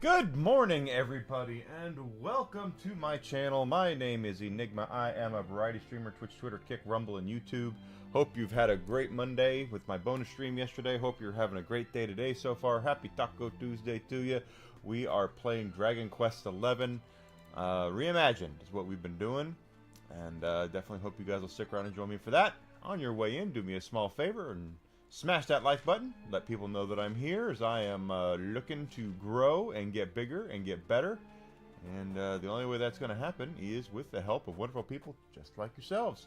Good morning, everybody, and welcome to my channel. My name is Enigma. I am a variety streamer, Twitch, Twitter, Kick, Rumble, and YouTube. Hope you've had a great Monday with my bonus stream yesterday. Hope you're having a great day today so far. Happy Taco Tuesday to you. We are playing Dragon Quest XI Reimagined is what we've been doing, and definitely hope you guys will stick around and join me for that. On your way in, do me a small favor and smash that like button. Let people know that I'm here, as I am looking to grow and get bigger and get better. And the only way that's going to happen is with the help of wonderful people just like yourselves.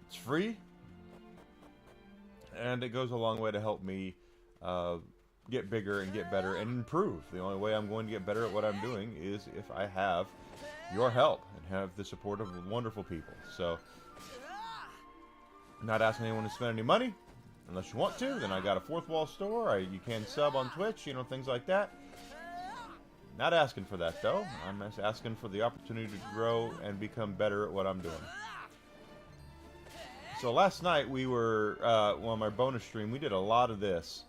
It's free, and it goes a long way to help me get bigger and get better and improve. The only way I'm going to get better at what I'm doing is if I have your help and have the support of wonderful people. So, I'm not asking anyone to spend any money. Unless you want to, then I got a fourth wall store. You can sub on Twitch, you know, things like that. Not asking for that, though. I'm just asking for the opportunity to grow and become better at what I'm doing. So last night we were, on my bonus stream, we did a lot of this.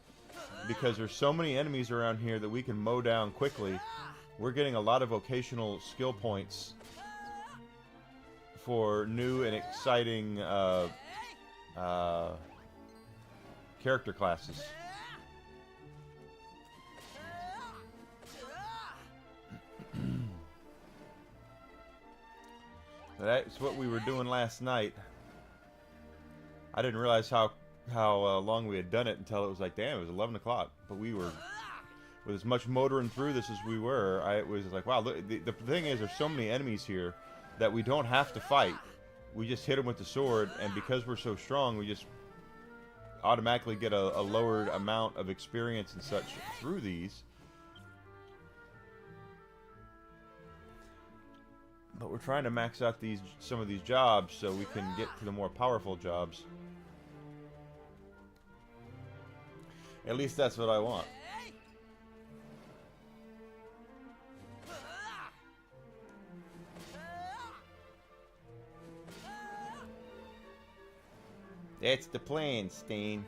Because there's so many enemies around here that we can mow down quickly. We're getting a lot of vocational skill points for new and exciting character classes. That's what we were doing last night. I didn't realize how long we had done it until it was like, damn, it was 11 o'clock. But we were, with as much motoring through this as we were, it was like, wow, look, the thing is, there's so many enemies here that we don't have to fight. We just hit them with the sword, and because we're so strong, we just automatically get a lowered amount of experience and such through these. But we're trying to max out some of these jobs so we can get to the more powerful jobs. At least that's what I want. That's the plan, Stain.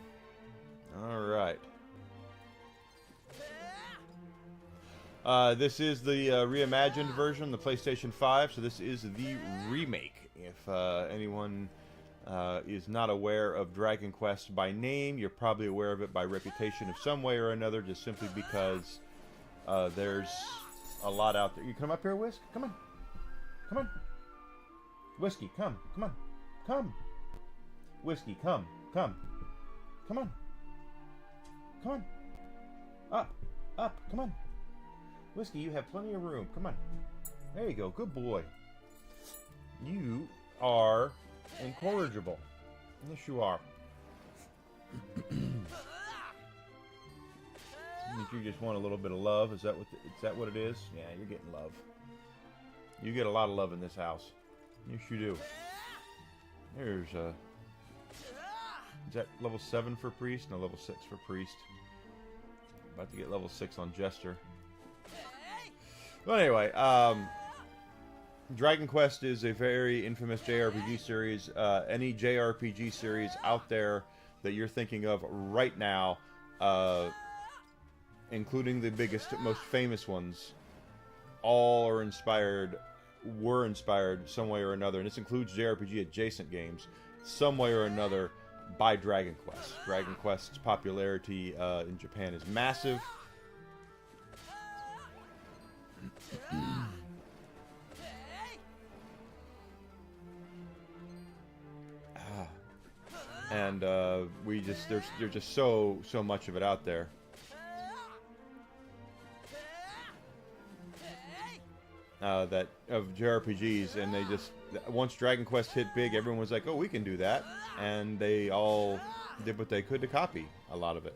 Alright. This is the reimagined version, the PlayStation 5, so this is the remake. If anyone is not aware of Dragon Quest by name, you're probably aware of it by reputation of some way or another, just simply because there's a lot out there. You come up here, Whisk? Come on. Come on. Whiskey, come. Come on. Come. Whiskey, come. Come. Come on. Come on. Up. Up. Come on. Whiskey, you have plenty of room. Come on. There you go. Good boy. You are incorrigible. Yes, you are. You just want a little bit of love. Is that what it is? Yeah, you're getting love. You get a lot of love in this house. Yes, you do. There's is that level 7 for priest? No, level 6 for priest. About to get level 6 on jester. Well, anyway, Dragon Quest is a very infamous JRPG series. Any JRPG series out there that you're thinking of right now, including the biggest, most famous ones, all are were inspired some way or another, and this includes JRPG adjacent games, some way or another, by Dragon Quest. Dragon Quest's popularity in Japan is massive. And there's just so much of it out there. That of JRPGs, and they just, once Dragon Quest hit big, everyone was like, oh, we can do that, and they all did what they could to copy a lot of it.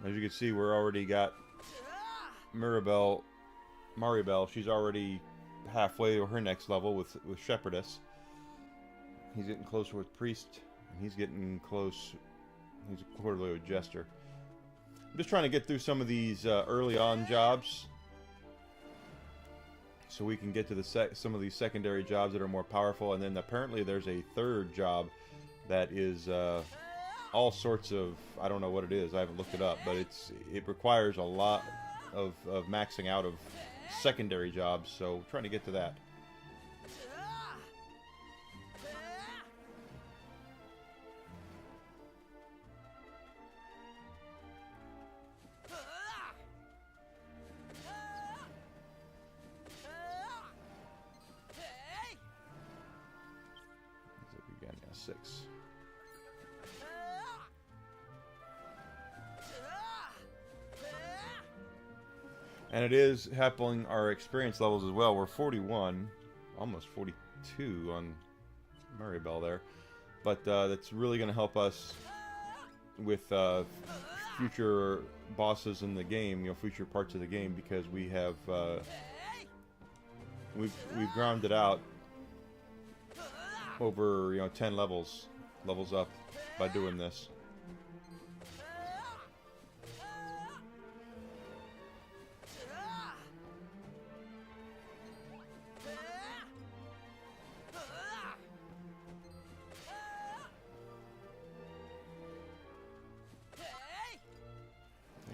As you can see, we're already got Maribel. She's already halfway to her next level with Shepherdess. He's getting closer with Priest, and he's getting close. He's quarterly with Jester. I'm just trying to get through some of these early on jobs, so we can get to some of these secondary jobs that are more powerful. And then apparently there's a third job that is all sorts of, I don't know what it is, I haven't looked it up, but it requires a lot of maxing out of secondary jobs, so trying to get to that. Again, yeah, 6. And it is helping our experience levels as well. We're 41, almost 42 on Maribel there. But that's really going to help us with future bosses in the game, future parts of the game, because we have we've ground it out over 10 levels up by doing this.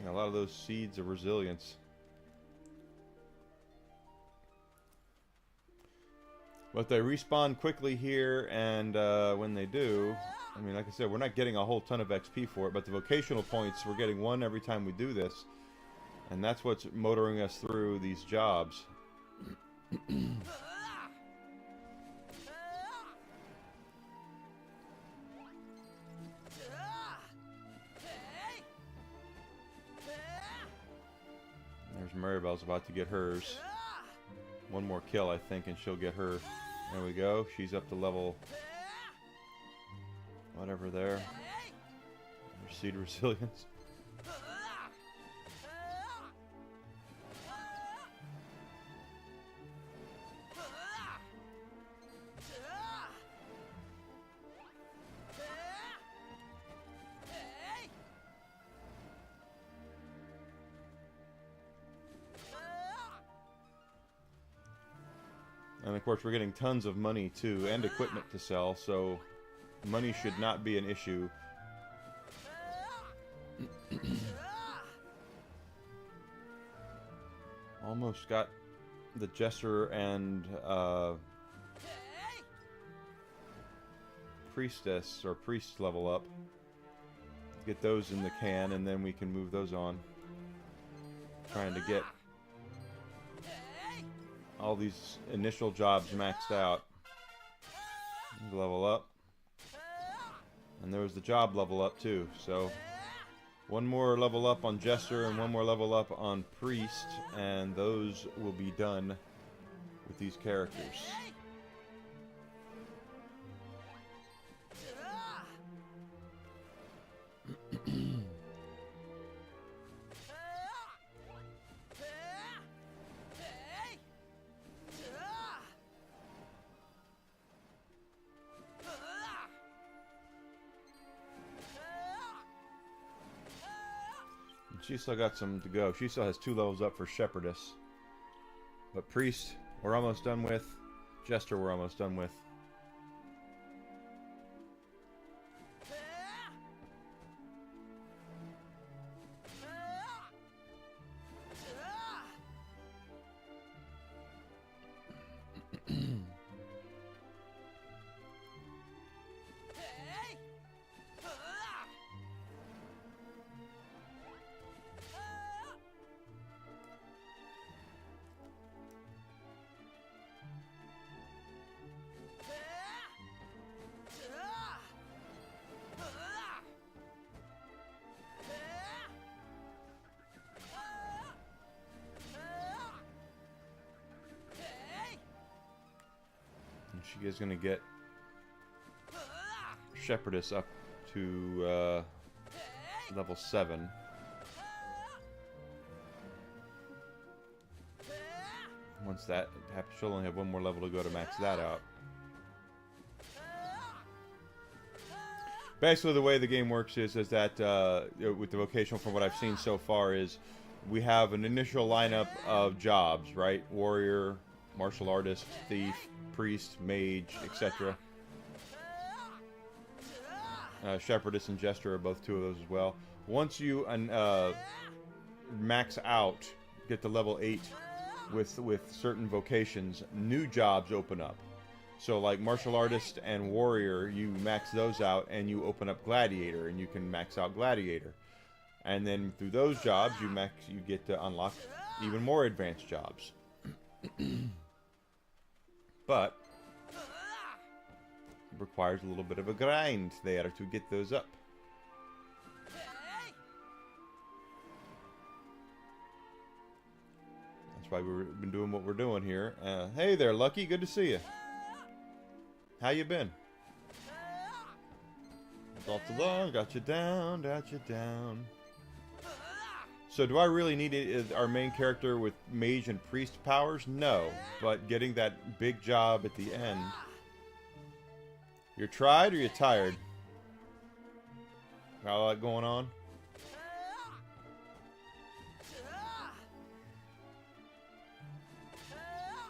A lot of those seeds of resilience. But they respawn quickly here, and when they do, I mean, like I said, we're not getting a whole ton of XP for it, but the vocational points, we're getting 1 every time we do this. And that's what's motoring us through these jobs. Maribel's about to get hers. 1 more kill, I think, and she'll get her. There we go. She's up to level whatever there. Seed resilience. And of course we're getting tons of money too, and equipment to sell, so money should not be an issue. Almost got the Jester and Priestess or Priest level up. Get those in the can, and then we can move those on. Trying to get all these initial jobs maxed out. Level up. And there was the job level up too. So one more level up on Jester and one more level up on Priest, and those will be done with these characters. She still got some to go. She still has 2 levels up for Shepherdess. But Priest, we're almost done with. Jester, we're almost done with. She is going to get Shepherdess up to level 7. Once that happens, she'll only have 1 more level to go to max that out. Basically, the way the game works is that with the vocational, from what I've seen so far, is we have an initial lineup of jobs, right? Warrior, martial artist, thief, priest, mage, etc. Shepherdess and Jester are both 2 of those as well. Once you max out, get to level 8 with certain vocations, new jobs open up. So like martial artist and warrior, you max those out and you open up gladiator, and you can max out gladiator. And then through those jobs, you get to unlock even more advanced jobs. But it requires a little bit of a grind there to get those up. That's why we've been doing what we're doing here. Hey there, Lucky. Good to see you. How you been? All too long. Got you down. Got you down. So do I really need our main character with mage and priest powers? No, but getting that big job at the end. You're tried or you're tired? Got a lot going on?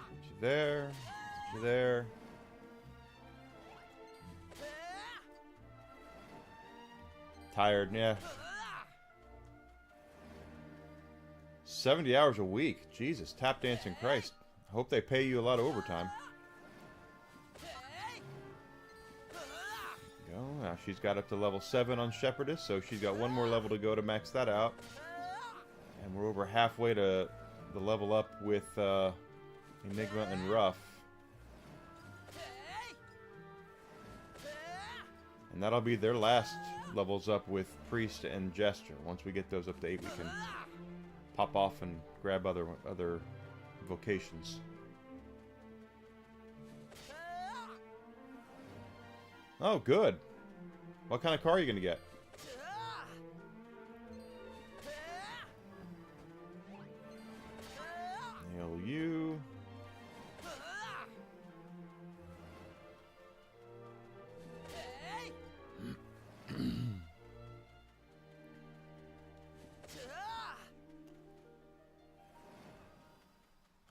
Get you there. Get you there. Tired, yeah. 70 hours a week. Jesus, tap dancing Christ. I hope they pay you a lot of overtime. Go. Now she's got up to level 7 on Shepherdess, so she's got 1 more level to go to max that out. And we're over halfway to the level up with Enigma and Ruff. And that'll be their last levels up with Priest and Jester. Once we get those up to 8, we can pop off and grab other vocations. Oh, good. What kind of car are you going to get? Nail you.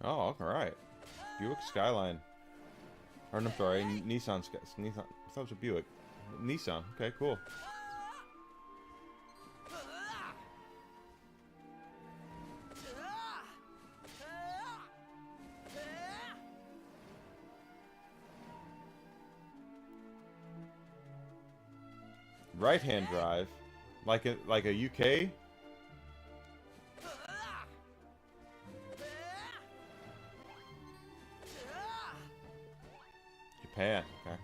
Oh, alright. Buick Skyline. Or, I'm sorry, Nissan. I thought it was a Buick. Nissan. Okay, cool. Right-hand drive. Like a UK? Japan, okay.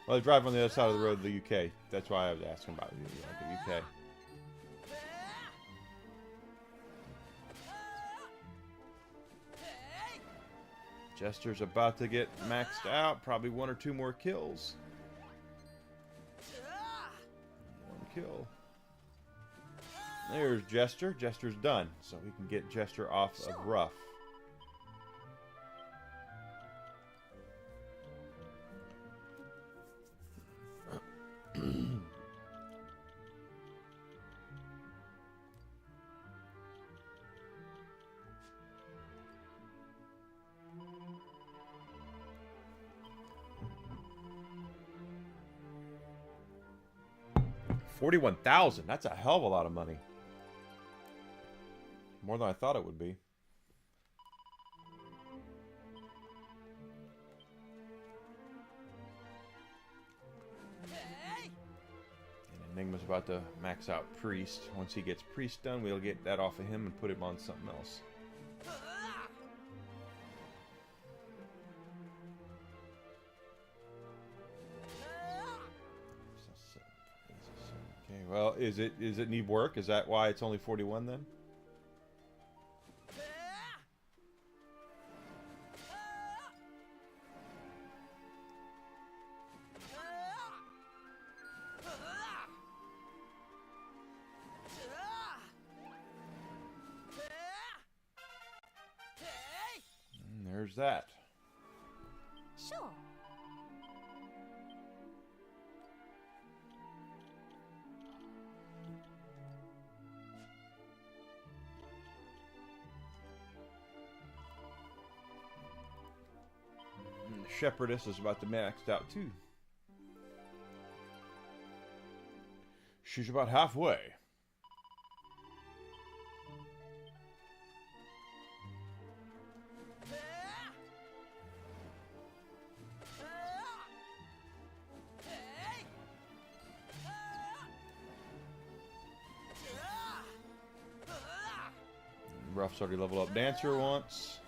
Well, they drive on the other side of the road to the UK. That's why I was asking about like the UK. Jester's about to get maxed out. Probably 1 or 2 more kills. 1 kill. There's Jester. Jester's done. So we can get Jester off of rough. $41,000. That's a hell of a lot of money. More than I thought it would be. And Enigma's about to max out Priest. Once he gets Priest done, we'll get that off of him and put him on something else. Okay, well, is it need work? Is that why it's only 41 then? And there's that. Sure. And the Shepherdess is about to max out too. She's about halfway. Rough's already leveled up Dancer once.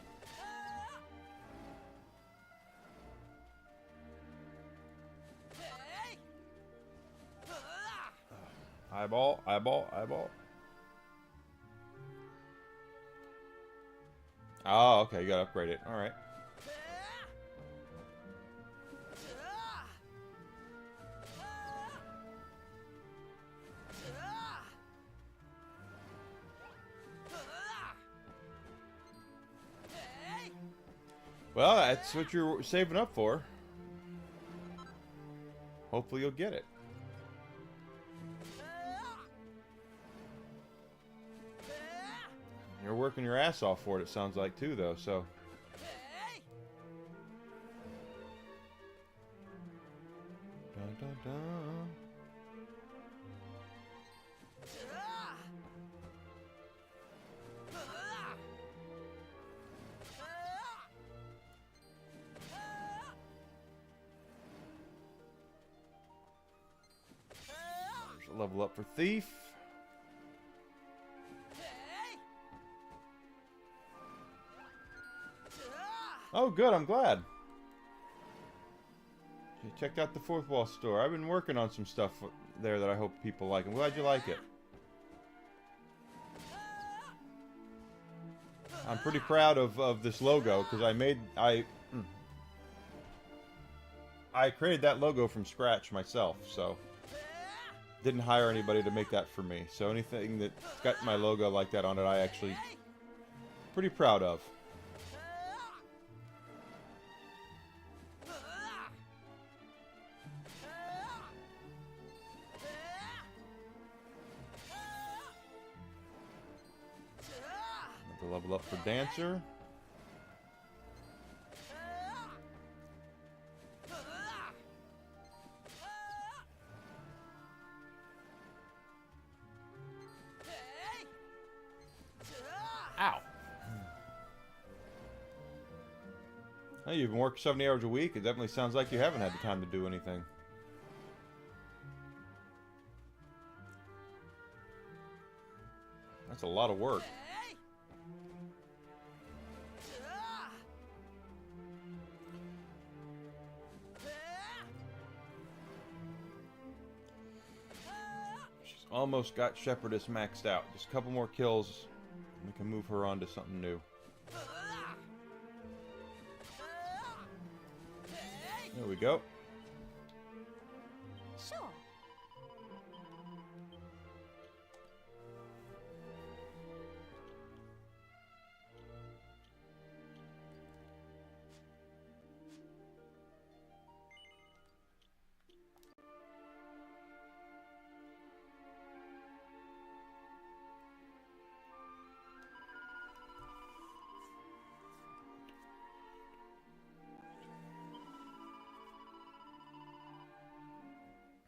Eyeball, eyeball, eyeball. Oh, okay, you gotta upgrade it. Alright. Well, that's what you're saving up for. Hopefully you'll get it. You're working your ass off for it, it sounds like, too, though, so. Dun, dun, dun. There's a level up for Thief. Oh, good, I'm glad. You checked out the Fourth Wall store. I've been working on some stuff there that I hope people like. I'm glad you like it. I'm pretty proud of this logo because I created that logo from scratch myself, so didn't hire anybody to make that for me. So anything that's got my logo like that on it, I actually pretty proud of. The level up for Dancer. Ow. Oh, you've been working 70 hours a week. It definitely sounds like you haven't had the time to do anything. That's a lot of work. She's almost got Shepherdess maxed out. Just a couple more kills, and we can move her on to something new. There we go. Sure.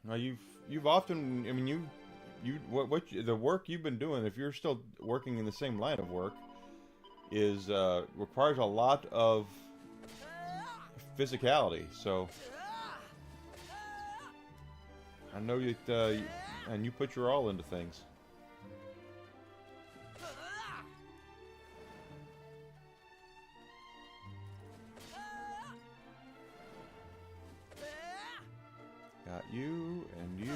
Now you've often, I mean, the work you've been doing, if you're still working in the same line of work, is requires a lot of physicality. So I know that, and you put your all into things. Got you and you.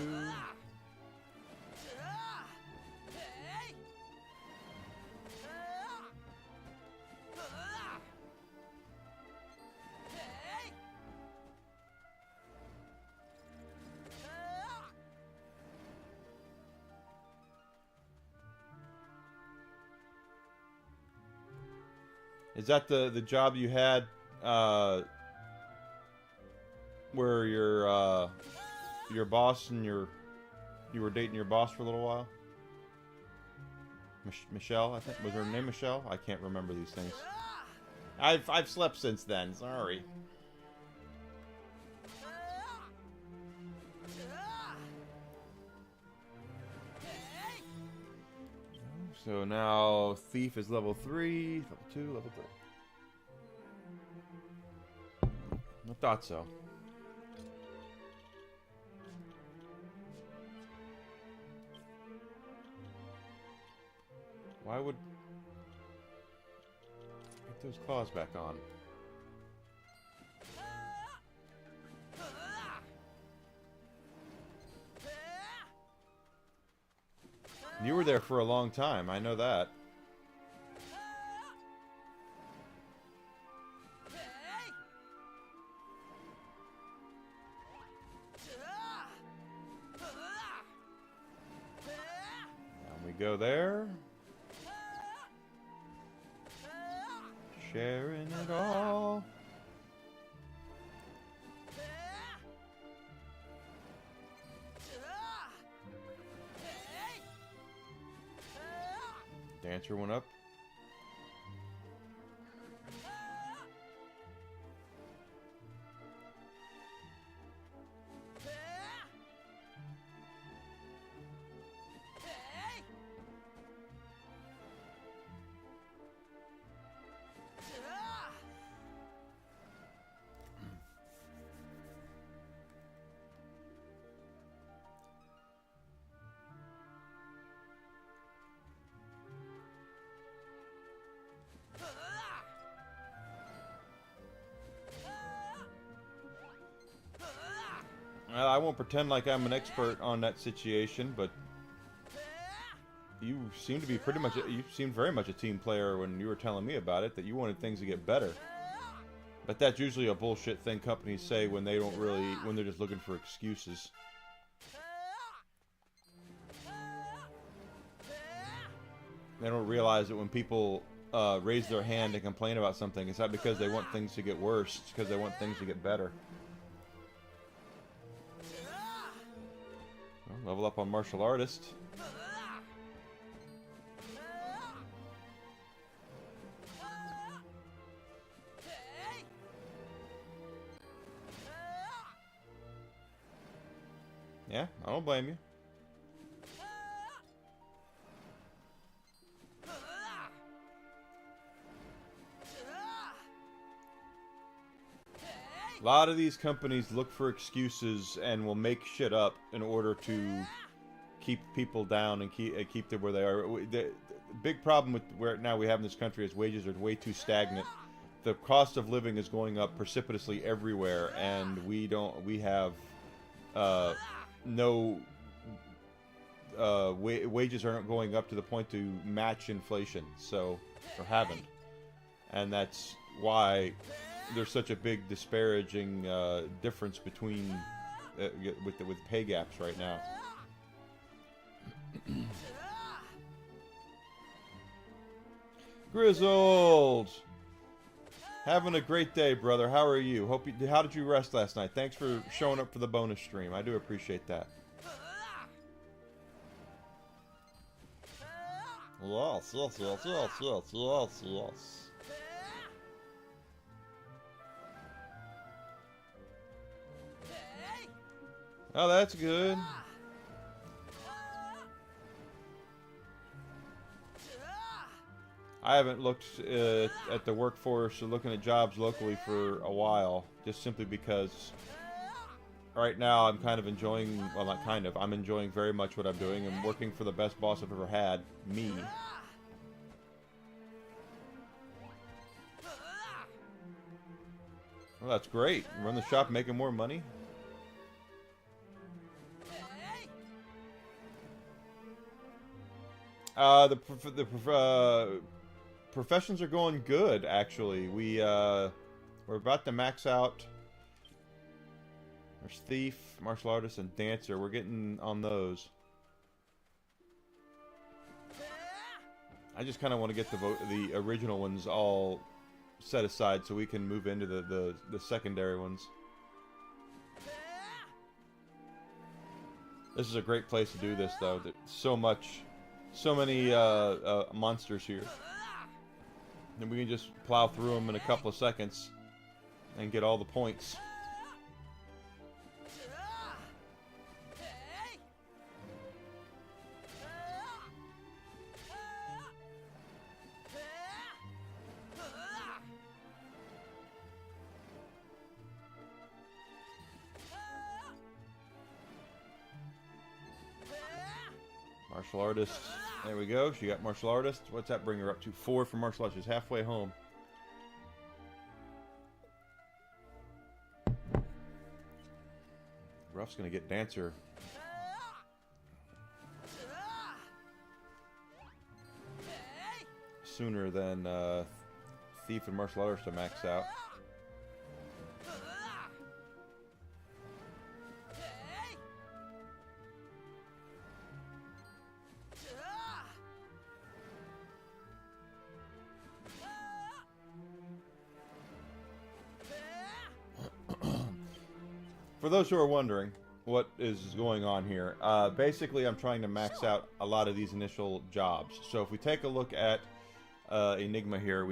Is that the job you had where your boss and you were dating your boss for a little while? Michelle, I think, was her name Michelle? I can't remember these things. I've slept since then. Sorry. So now Thief is level 3, level 2, level 3. I thought so. Why would... Get those claws back on. You were there for a long time, I know that. And we go there. Sharing it all. Dancer went up. I won't pretend like I'm an expert on that situation, but you seem to be you seemed very much a team player when you were telling me about it, that you wanted things to get better. But that's usually a bullshit thing companies say when they don't really, when they're just looking for excuses. They don't realize that when people raise their hand and complain about something, it's not because they want things to get worse, it's because they want things to get better. Well, level up on martial artist. Yeah, I don't blame you. A lot of these companies look for excuses and will make shit up in order to keep people down and keep them where they are. The big problem with where now we have in this country is wages are way too stagnant. The cost of living is going up precipitously everywhere, and we have no wages aren't going up to the point to match inflation, or haven't, and that's why there's such a big disparaging difference between with pay gaps right now. Grizzled, having a great day, brother. How are you? How did you rest last night? Thanks for showing up for the bonus stream. I do appreciate that. Yes. Oh, that's good. I haven't looked at the workforce or looking at jobs locally for a while, just simply because right now I'm kind of enjoying, well, not kind of, I'm enjoying very much what I'm doing. I'm working for the best boss I've ever had, me. Well, that's great. Run the shop making more money. The professions are going good, actually. We're about to max out. There's thief, martial artist, and dancer. We're getting on those. I just kind of want to get the original ones all set aside so we can move into the secondary ones. This is a great place to do this, though. There's so many monsters here. And we can just plow through them in a couple of seconds and get all the points. Martial artist. There we go. She got martial artist. What's that bring her up to? 4 for martial artist. She's halfway home. Ruff's gonna get dancer. Sooner than thief and martial artist to max out. For those who are wondering what is going on here, basically I'm trying to max out a lot of these initial jobs. So if we take a look at Enigma here,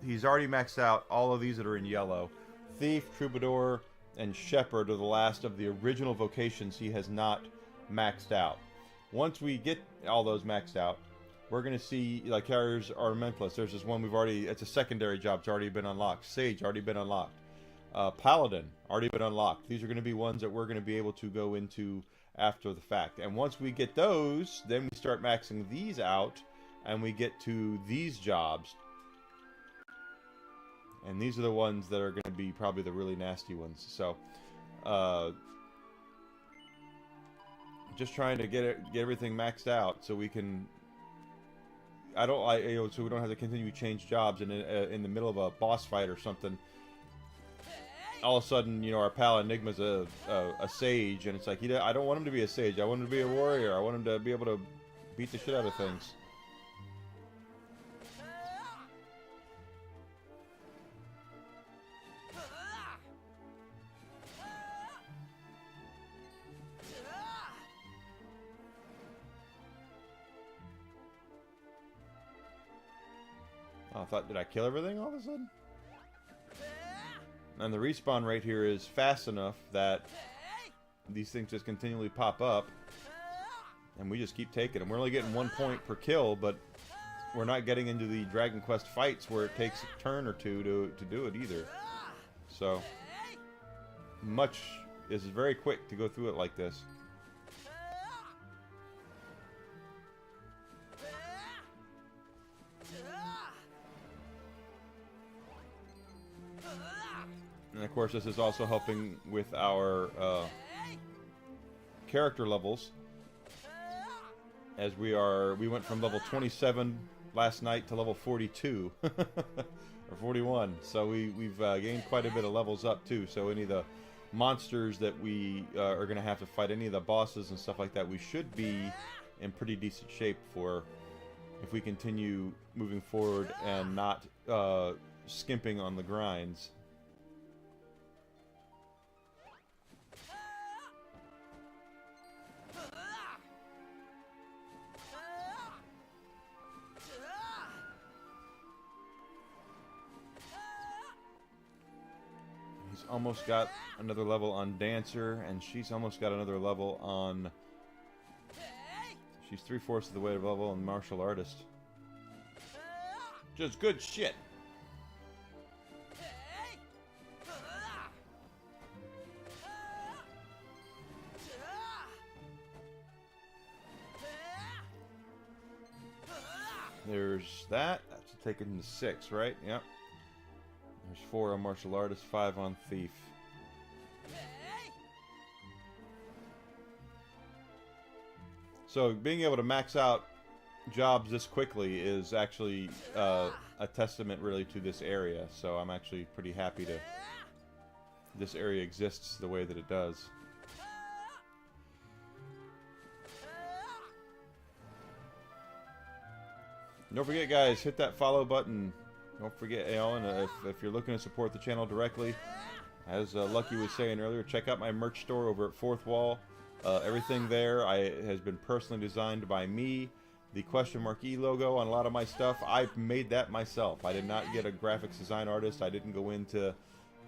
he's already maxed out all of these that are in yellow. Thief, Troubadour, and Shepherd are the last of the original vocations he has not maxed out. Once we get all those maxed out, we're going to see, like, Carrier's Ornamentalist. There's this one it's a secondary job. It's already been unlocked. Sage, already been unlocked. Paladin, already been unlocked. These are going to be ones that we're going to be able to go into after the fact. And once we get those, then we start maxing these out, and we get to these jobs. And these are the ones that are going to be probably the really nasty ones. So, just trying to get everything maxed out so we can. So we don't have to continue to change jobs in the middle of a boss fight or something. All of a sudden, our pal Enigma's a sage, and it's like, I don't want him to be a sage. I want him to be a warrior. I want him to be able to beat the shit out of things. Oh, did I kill everything all of a sudden? And the respawn rate here is fast enough that these things just continually pop up, and we just keep taking them. We're only getting 1 point per kill, but we're not getting into the Dragon Quest fights where it takes a turn or two to do it either. So is very quick to go through it like this. And of course, this is also helping with our character levels, as we went from level 27 last night to level 42 or 41. So we've gained quite a bit of levels up too. So any of the monsters that we are going to have to fight, any of the bosses and stuff like that, we should be in pretty decent shape for if we continue moving forward and not skimping on the grinds. He's almost got another level on Dancer, and she's almost got another level on... She's 3/4 of the way to level on Martial Artist. Just good shit. There's that. That's taken to 6, right? Yep. There's 4 on Martial Artist, 5 on Thief. So being able to max out jobs this quickly is actually a testament really to this area. So I'm actually pretty happy to this area exists the way that it does. Don't forget, guys, hit that follow button. Don't forget, Alan, if you're looking to support the channel directly, as Lucky was saying earlier, check out my merch store over at Fourth Wall. Everything there has been personally designed by me. The question mark E logo on a lot of my stuff, I've made that myself. I did not get a graphics design artist. I didn't go into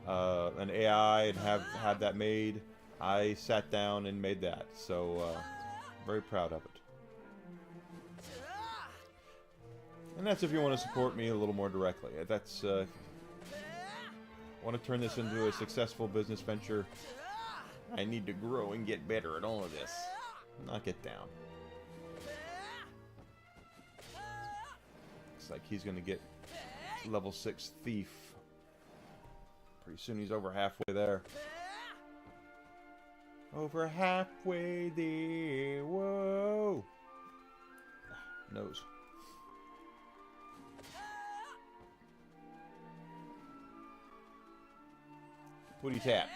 an AI and have that made. I sat down and made that. So, very proud of it. And that's if you want to support me a little more directly. That's, I want to turn this into a successful business venture. I need to grow and get better at all of this. Knock it down. Looks like he's going to get level 6 Thief. Pretty soon he's over halfway there. Over halfway there. Whoa. Nose. Booty tap.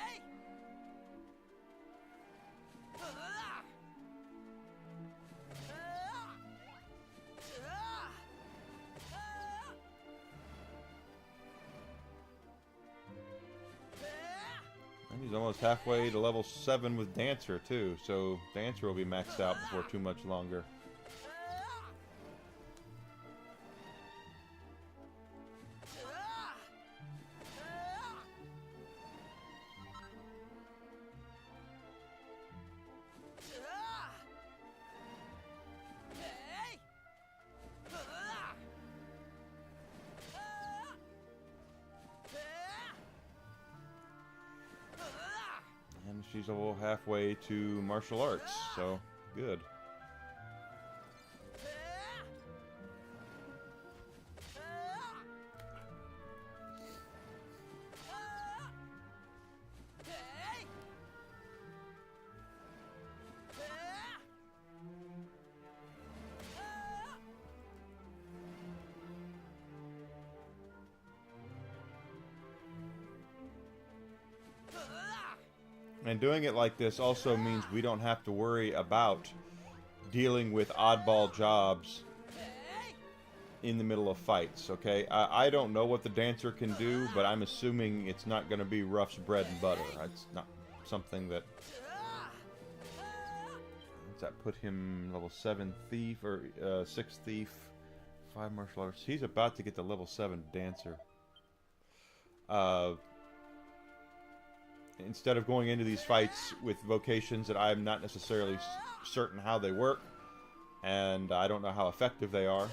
And he's almost halfway to level 7 with Dancer too, so Dancer will be maxed out before too much longer. And she's all halfway to martial arts, so good. And doing it like this also means we don't have to worry about dealing with oddball jobs in the middle of fights, okay? I don't know what the Dancer can do, but I'm assuming it's not going to be Ruff's bread and butter. It's not something that... Does that put him level 7 Thief, or 6 Thief, 5 Martial Arts? He's about to get the level 7 Dancer. Instead of going into these fights with vocations that I'm not necessarily certain how they work, and I don't know how effective they are.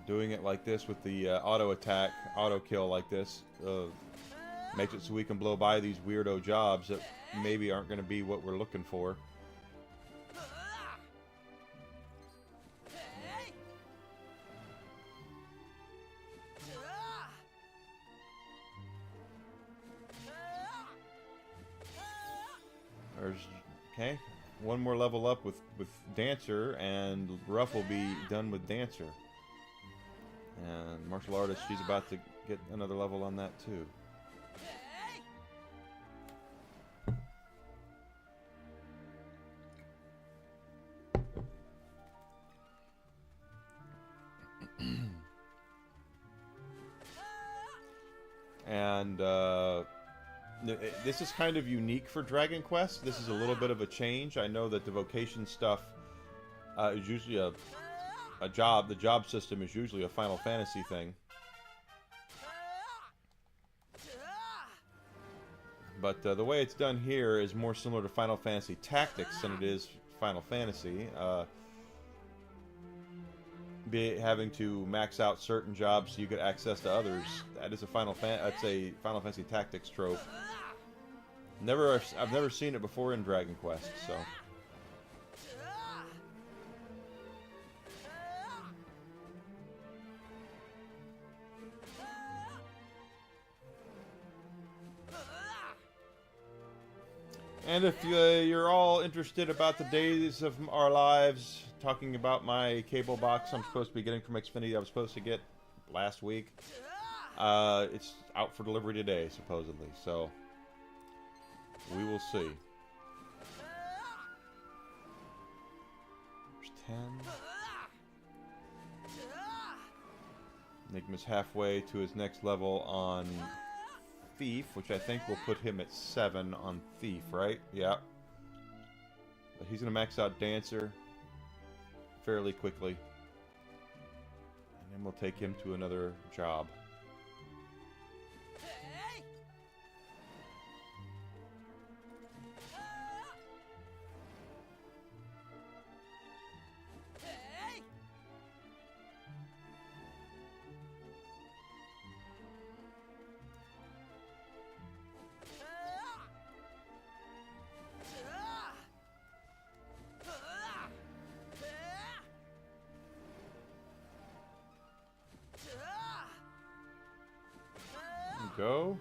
Doing it like this with the auto attack, auto kill like this, makes it so we can blow by these weirdo jobs that maybe aren't going to be what we're looking for. There's, okay, one more level up with Dancer, and Ruff will be done with Dancer. And Martial Artist, she's about to get another level on that too. And this is kind of unique for Dragon Quest. This is a little bit of a change. I know that the vocation stuff is usually a job. The job system is usually a Final Fantasy thing. But the way it's done here is more similar to Final Fantasy Tactics than it is Final Fantasy. Having to max out certain jobs so you get access to others. That is a that's a Final Fantasy Tactics trope. I've never seen it before in Dragon Quest, so. And if you're all interested about the days of our lives, talking about my cable box I'm supposed to be getting from Xfinity, I was supposed to get last week. It's out for delivery today, supposedly. So we will see. There's 10. Enigma's halfway to his next level on Thief, which I think will put him at 7 on Thief, right? Yeah. But he's going to max out Dancer fairly quickly. And then we'll take him to another job. Go.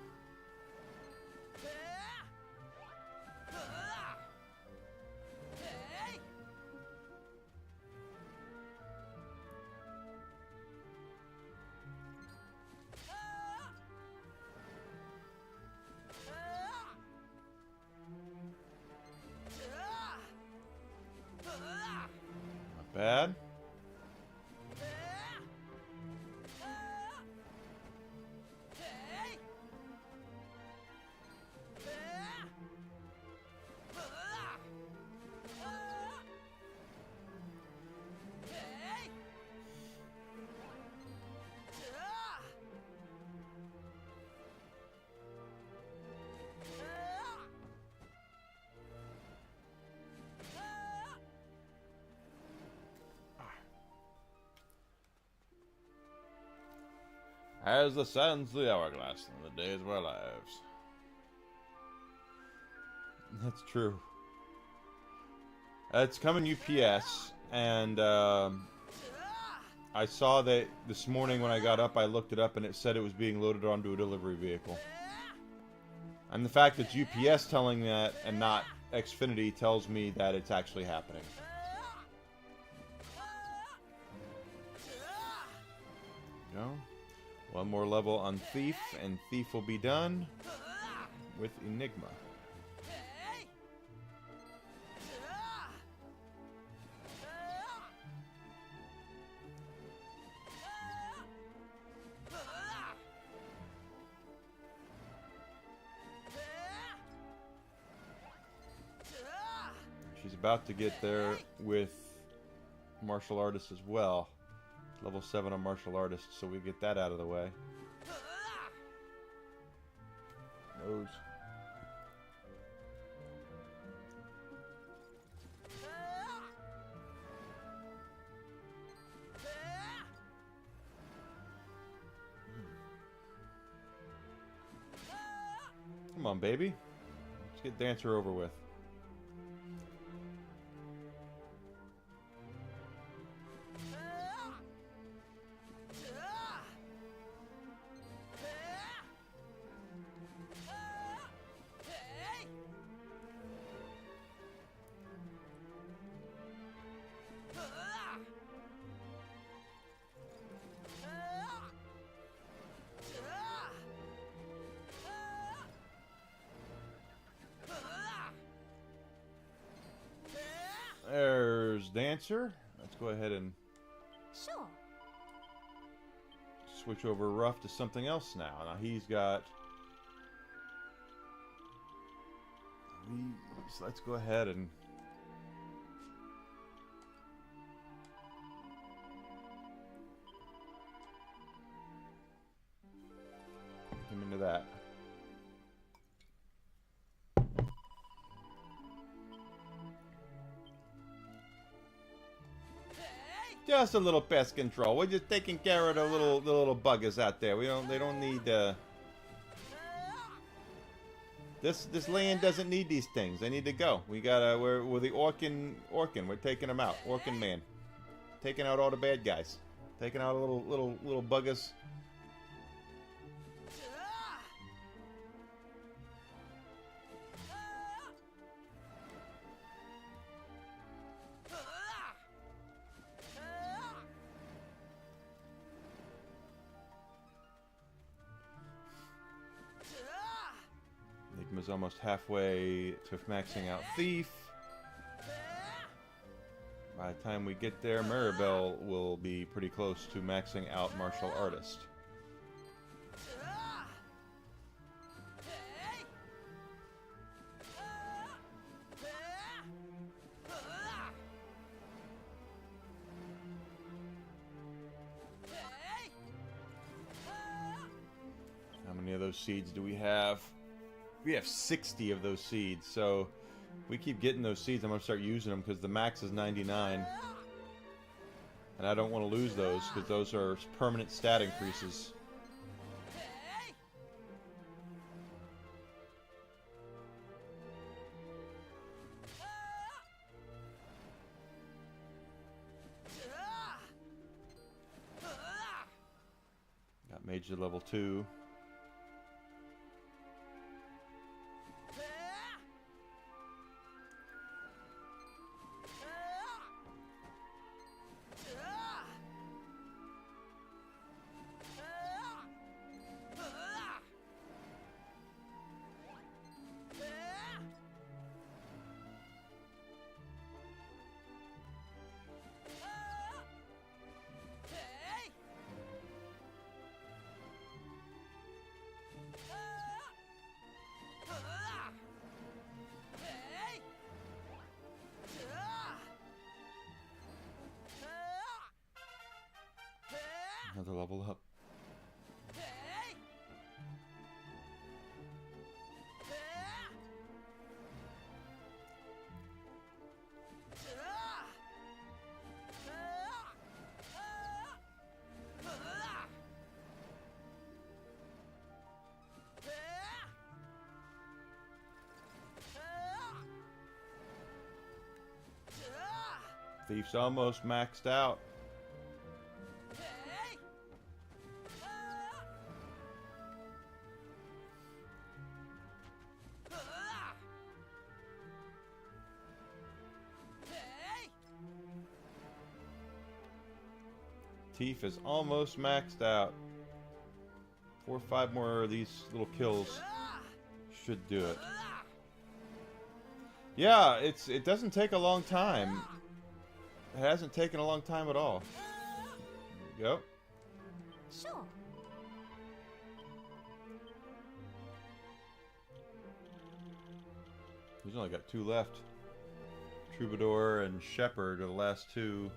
Not bad. As the sands the hourglass in the days of our lives. That's true. It's coming UPS, and I saw that this morning when I got up, I looked it up, and it said it was being loaded onto a delivery vehicle. And the fact that UPS telling that and not Xfinity tells me that it's actually happening. There we go. One more level on Thief, and Thief will be done with Enigma. She's about to get there with Martial Artist as well. Level 7 on Martial Artist, so we get that out of the way. Nose. Come on, baby. Let's get Dancer over with. There's Dancer. Let's go ahead and Sure. switch over Rough to something else now. Now he's got these. Let's go ahead and get him into that. Just a little pest control. We're just taking care of the little buggers out there. They don't need this land doesn't need these things. They need to go. We're the Orkin. We're taking them out. Orkin man. Taking out all the bad guys. Taking out little buggers. Enigma's almost halfway to maxing out Thief. By the time we get there, Maribel will be pretty close to maxing out Martial Artist. How many of those seeds do we have? We have 60 of those seeds, so if we keep getting those seeds, I'm going to start using them because the max is 99. And I don't want to lose those because those are permanent stat increases. Got Mage to level 2. Another level up. Thief's almost maxed out. Thief is almost maxed out. 4 or 5 more of these little kills should do it. Yeah, it doesn't take a long time. It hasn't taken a long time at all. There you go. Sure. He's only got 2 left. Troubadour and Shepherd are the last 2.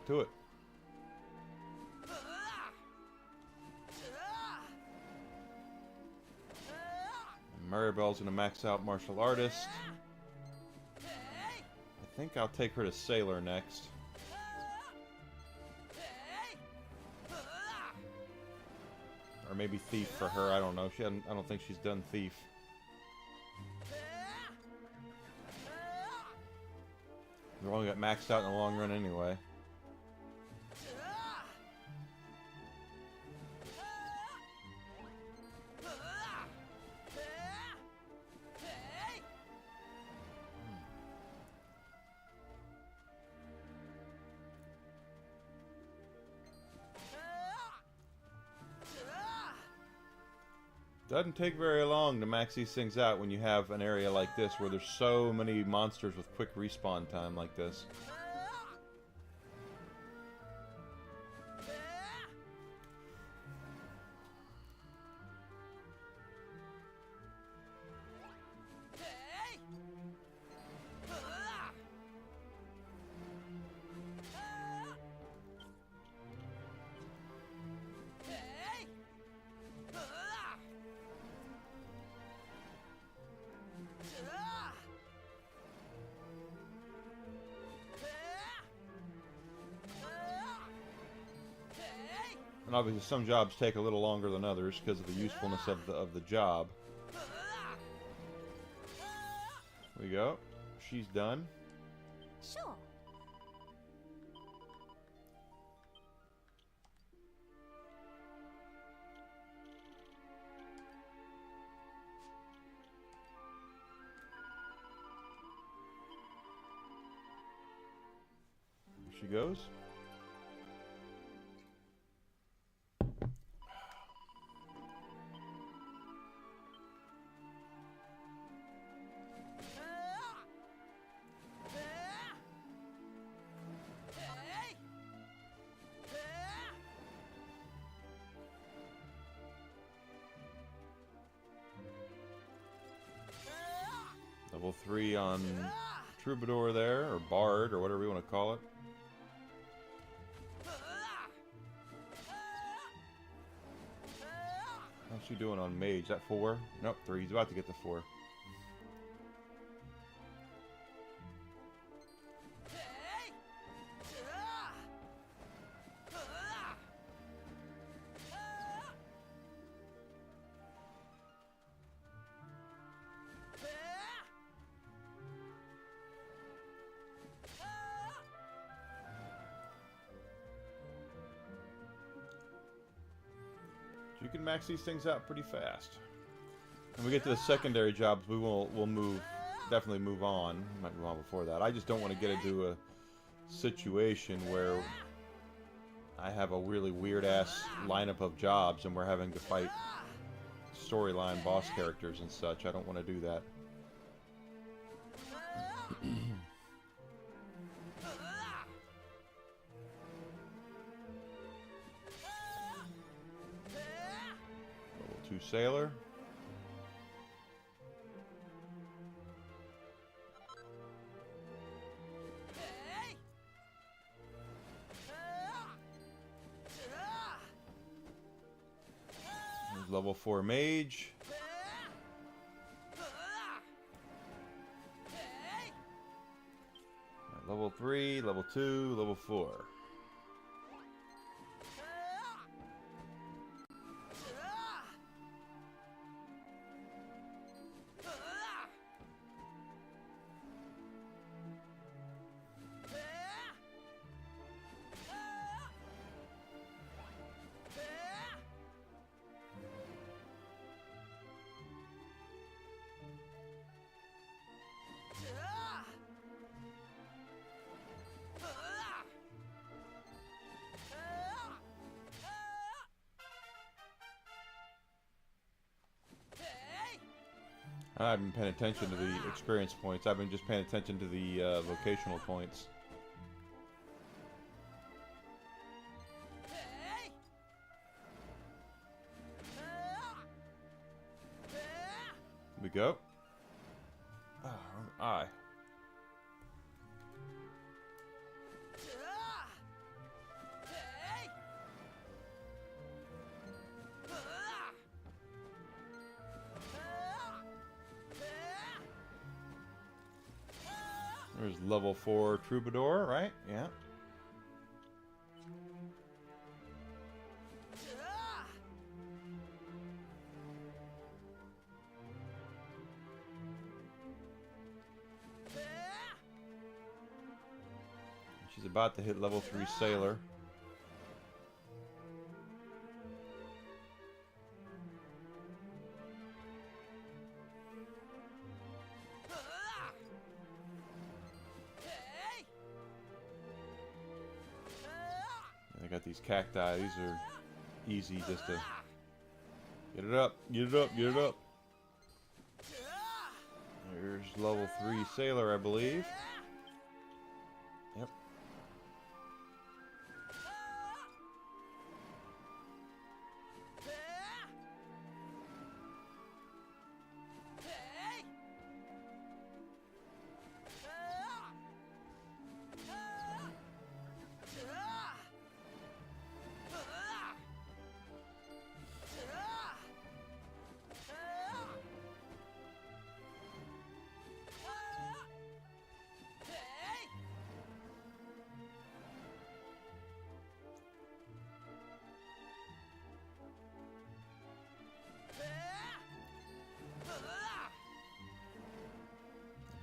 back to it. Maribel's gonna max out Martial Artist. I think I'll take her to Sailor next. Or maybe Thief for her, I don't know. I don't think she's done Thief. We only got maxed out in the long run anyway. Doesn't take very long to max these things out when you have an area like this where there's so many monsters with quick respawn time like this. And obviously some jobs take a little longer than others because of the usefulness of the job. There we go. She's done. Sure. Here she goes. Level 3 on Troubadour there, or Bard, or whatever you want to call it. How's she doing on Mage? Is that 4? Nope, 3. He's about to get to 4. You can max these things out pretty fast. When we get to the secondary jobs, we'll definitely move on. We might move on before that. I just don't want to get into a situation where I have a really weird-ass lineup of jobs and we're having to fight storyline boss characters and such. I don't want to do that. Sailor. There's level 4 mage. Right, level 3, level 2, level 4. I haven't been paying attention to the experience points. I've been just paying attention to the vocational points. Here we go. Oh, wrong eye. There's level 4 Troubadour, right? Yeah. She's about to hit level 3 Sailor. I got these cacti. These are easy just to get it up, get it up, get it up. There's level 3 Sailor, I believe. Yep.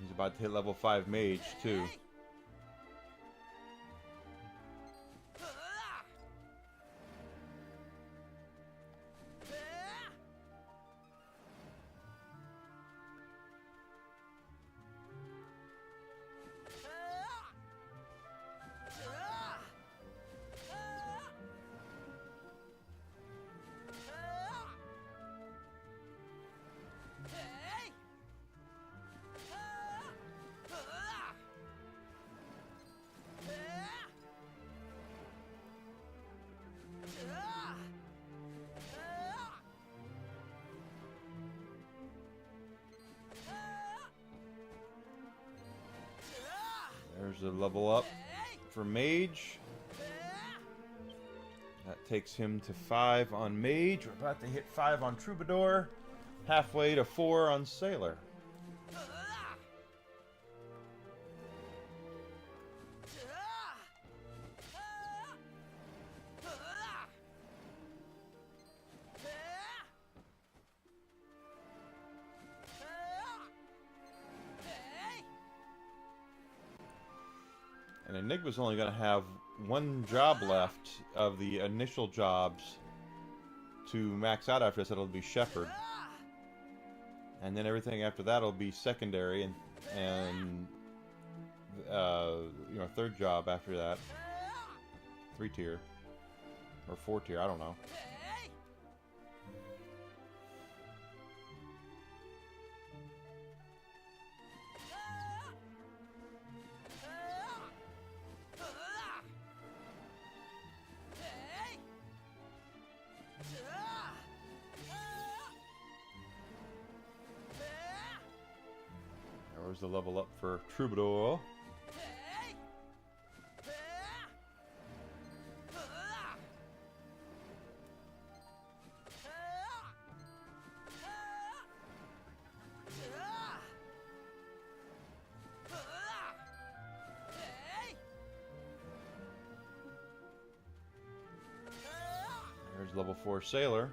He's about to hit level 5 Mage, too. There's a level up for Mage. That takes him to 5 on Mage. We're about to hit 5 on Troubadour. Halfway to 4 on Sailor. And Enigma's only going to have one job left of the initial jobs to max out after this. It'll be Shepherd. And then everything after that will be secondary and you know, third job after that. 3 tier. Or 4 tier, I don't know. There's the level up for Troubadour. There's level 4 Sailor.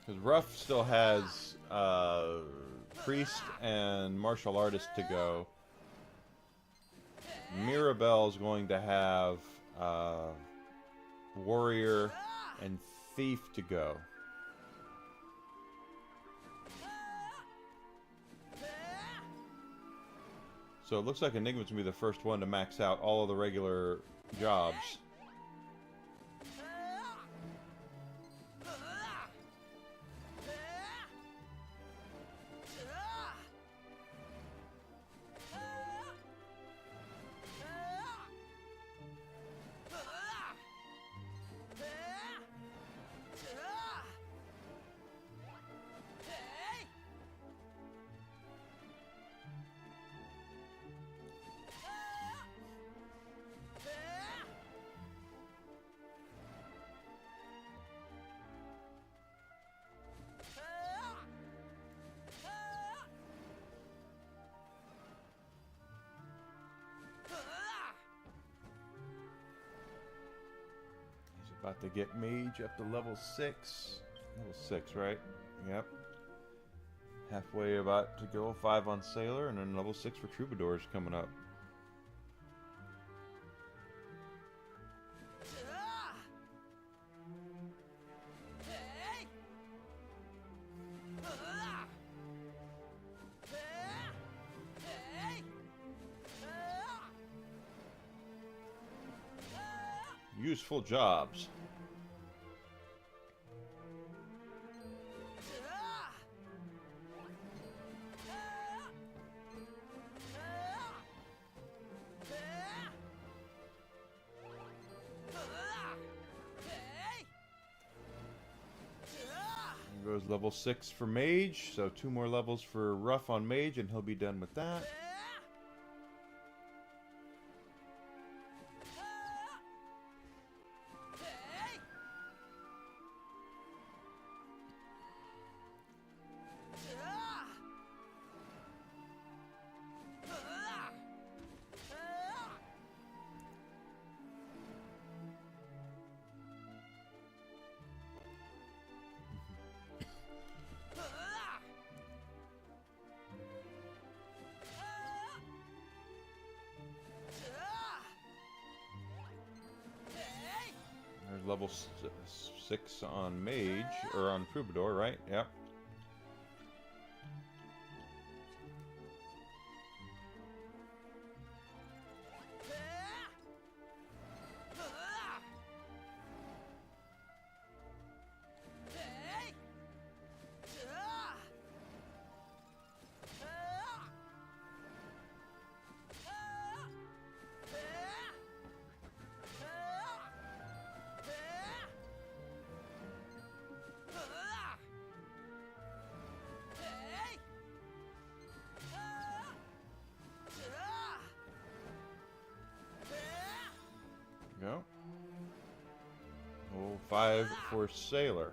Because Ruff still has Priest and Martial Artist to go. Mirabelle's going to have Warrior and Thief to go. So it looks like Enigma's going to be the first one to max out all of the regular jobs. About to get mage up to level 6. Level 6, right? Yep. Halfway about to go. 5 on Sailor, and then level 6 for Troubadours coming up. Useful jobs. Goes level 6 for mage, so 2 more levels for rough on mage, and he'll be done with that. There's level 6 on mage, or on Troubadour, right? Yep. Go. Oh, 5 for Sailor.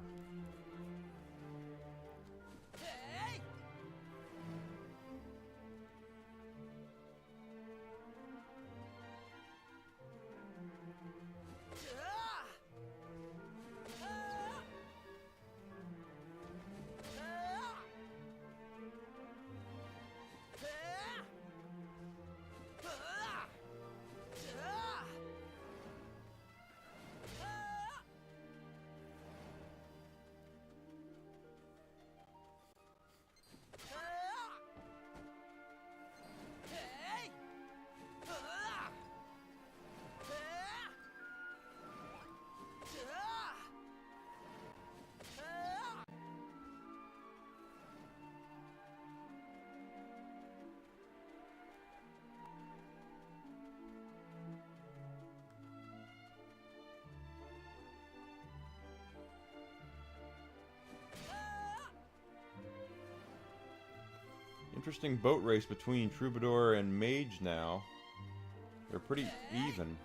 Interesting boat race between Troubadour and Mage now. They're pretty even.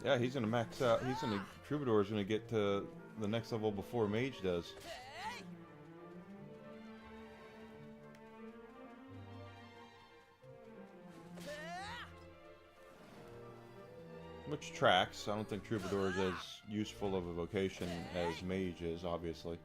Yeah, he's gonna max out. Troubadour's gonna get to the next level before Mage does. Which tracks. I don't think Troubadour is as useful of a vocation as Mage is, obviously.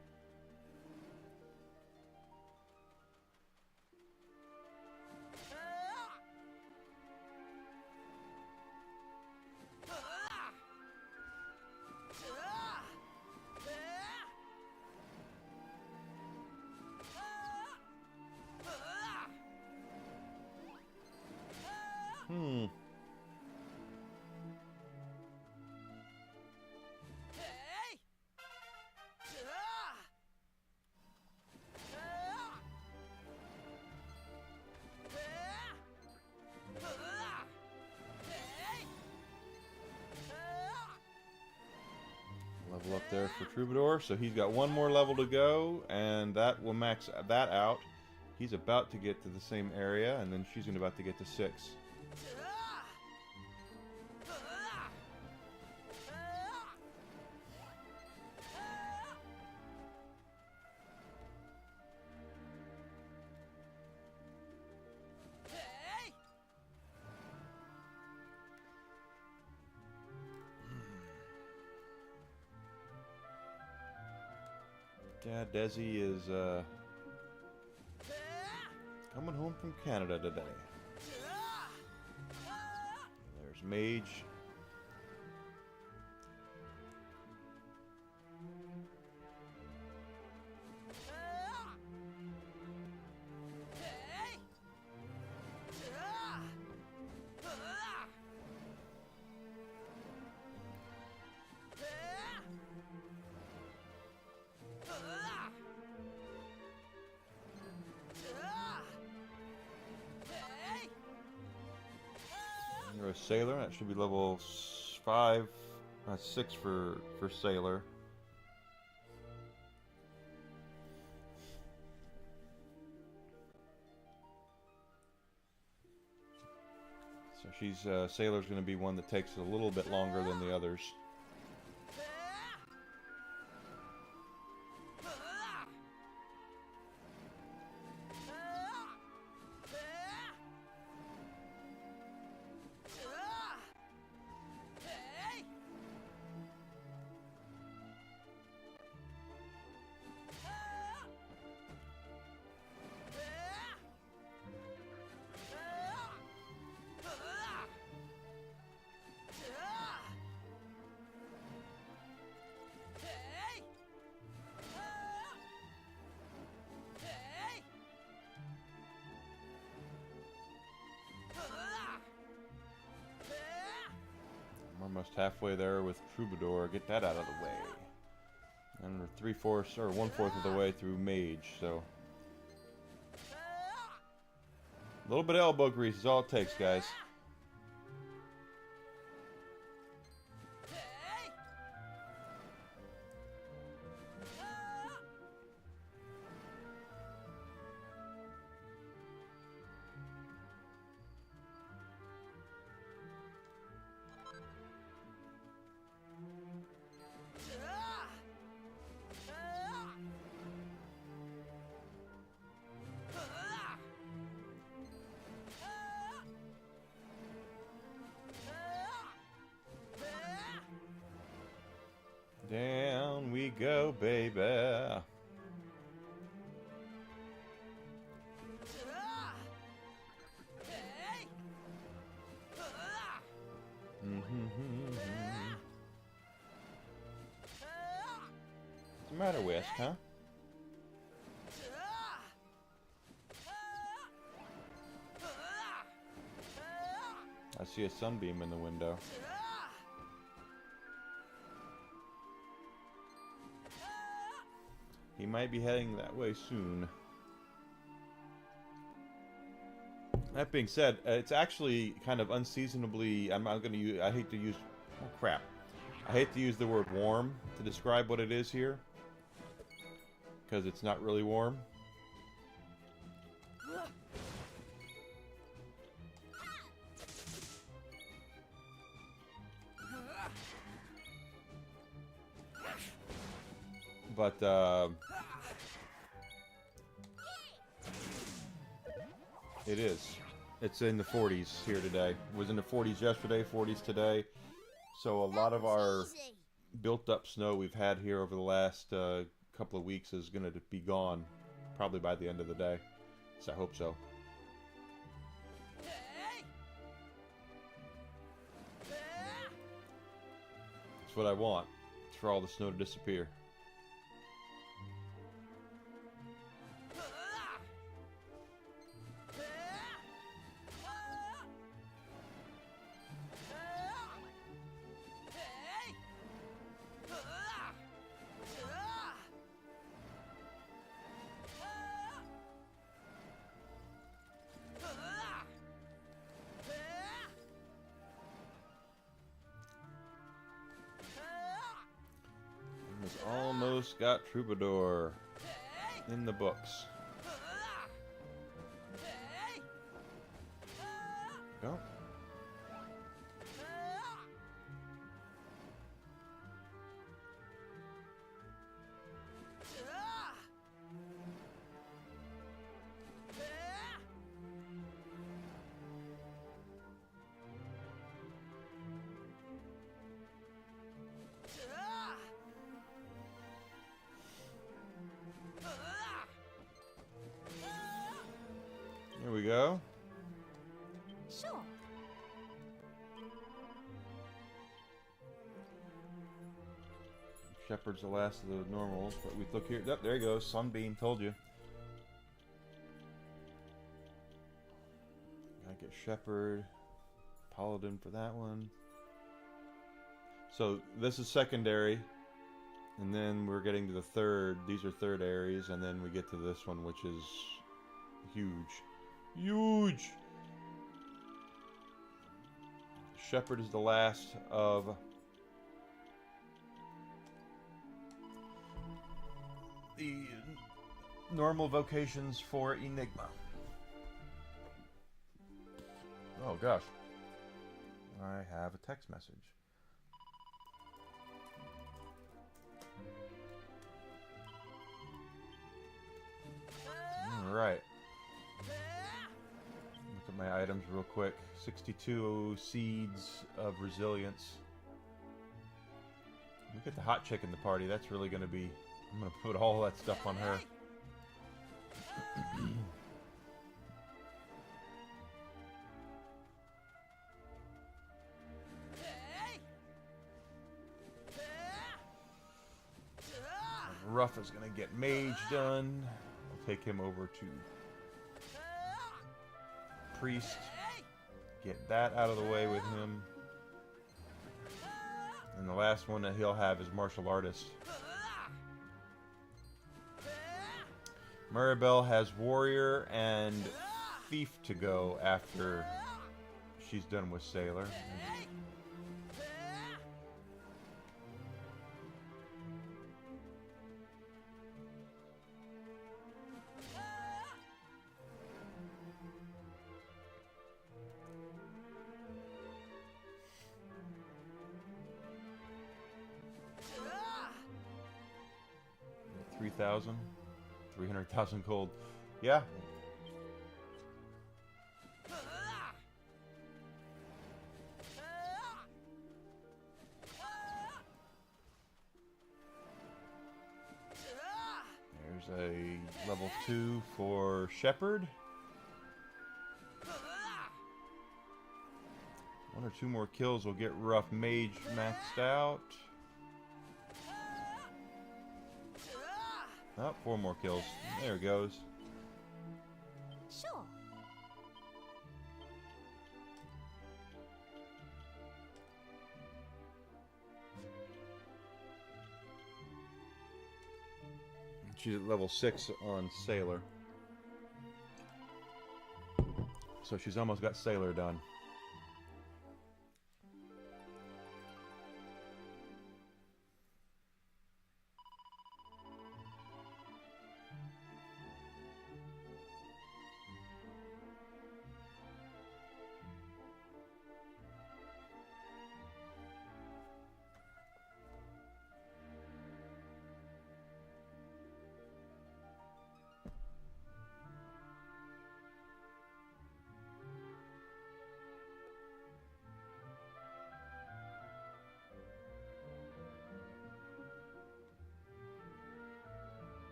Level up there for Troubadour. So he's got one more level to go, and that will max that out. He's about to get to the same area, and then she's about to get to 6. Yeah, Desi is coming home from Canada today. There's Mage. You're a Sailor. That should be level 5. 6 for Sailor. So she's Sailor's going to be one that takes a little bit longer than the others. Almost halfway there with Troubadour. Get that out of the way. And we're 3/4 or 1/4 of the way through Mage, so a little bit of elbow grease is all it takes, guys. Down we go, baby. What's the matter, West, huh? I see a sunbeam in the window. He might be heading that way soon. That being said, it's actually kind of unseasonably. I'm not going to use. I hate to use. Oh crap! I hate to use the word warm to describe what it is here, because it's not really warm. But it is. It's in the 40s here today. It was in the 40s yesterday, 40s today. So a lot of our built-up snow we've had here over the last couple of weeks is going to be gone, probably by the end of the day. So I hope so. That's what I want. It's for all the snow to disappear. almost got Troubadour in the books. Go. Here we go. Sure. Shepherd's the last of the normals, but we look here. Yep, there he goes. Sunbeam, told you. Gotta get Shepherd, Paladin for that one. So this is secondary, and then we're getting to the third. These are third areas, and then we get to this one, which is huge. Huge! Shepherd is the last of the normal vocations for Enigma. Oh gosh. I have a text message. Alright. Look at my items real quick. 62 seeds of resilience. Look at the hot chick in the party. That's really going to be... I'm going to put all that stuff on her. Ruff is going to get mage done. I'll take him over to priest. Get that out of the way with him. And the last one that he'll have is martial artist. Maribel has warrior and thief to go after she's done with sailor. 3,000, 300,000 gold. Yeah. There's a level 2 for Shepherd. 1 or 2 more kills will get Rough Mage maxed out. Oh, 4 more kills. There it goes. Sure. She's at level 6 on Sailor. So she's almost got Sailor done.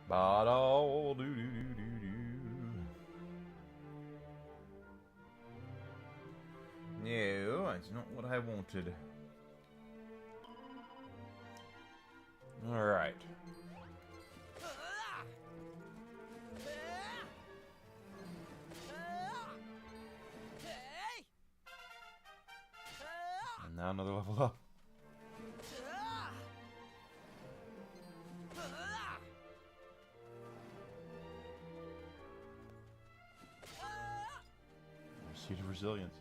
Ba-da, do do do do do. No, that's not what I wanted. All right. And now another level up. Seed of resilience.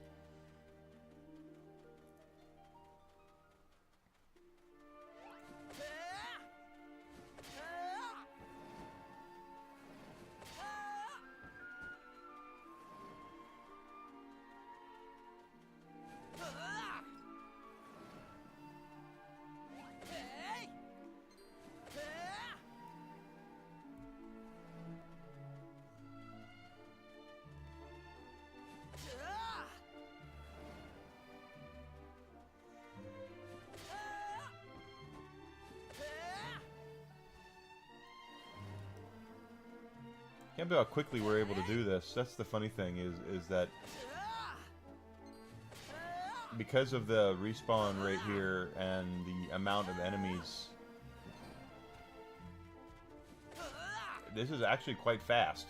Can't believe how quickly we're able to do this. That's the funny thing is that because of the respawn rate here and the amount of enemies, this is actually quite fast.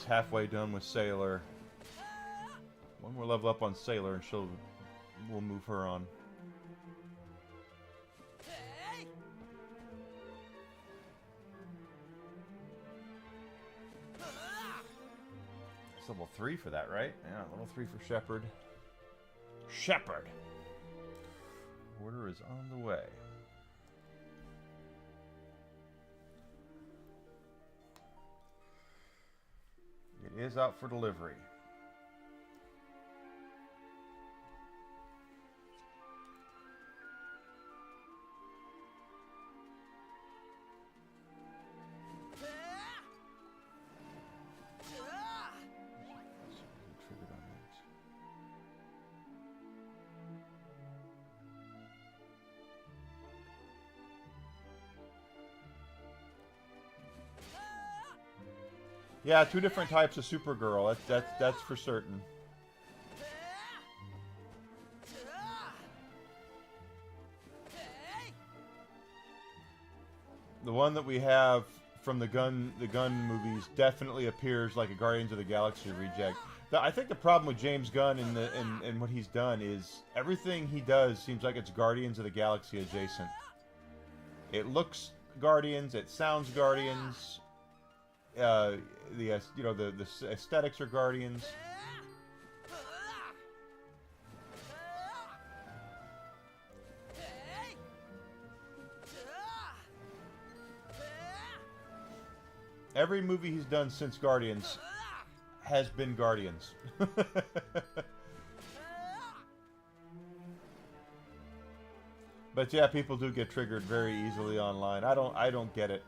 Halfway done with Sailor. One more level up on Sailor and we'll move her on. It's level 3 for that, right? Yeah, level 3 for Shepherd. Shepherd! Order is on the way. It is out for delivery. Yeah, 2 different types of Supergirl. That's for certain. The one that we have from the gun movies definitely appears like a Guardians of the Galaxy reject. I think the problem with James Gunn and what he's done is everything he does seems like it's Guardians of the Galaxy adjacent. It looks Guardians, it sounds Guardians. The aesthetics are Guardians. Every movie he's done since Guardians has been Guardians. But yeah, people do get triggered very easily online. I don't get it.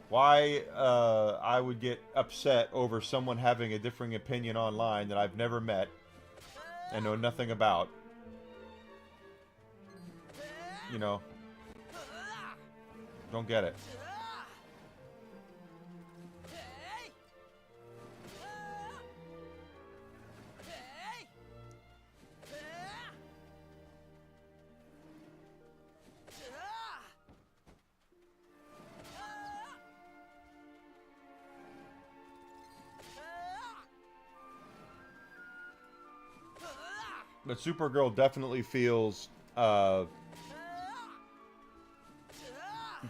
Why I would get upset over someone having a differing opinion online that I've never met and know nothing about. You know, don't get it. But Supergirl definitely feels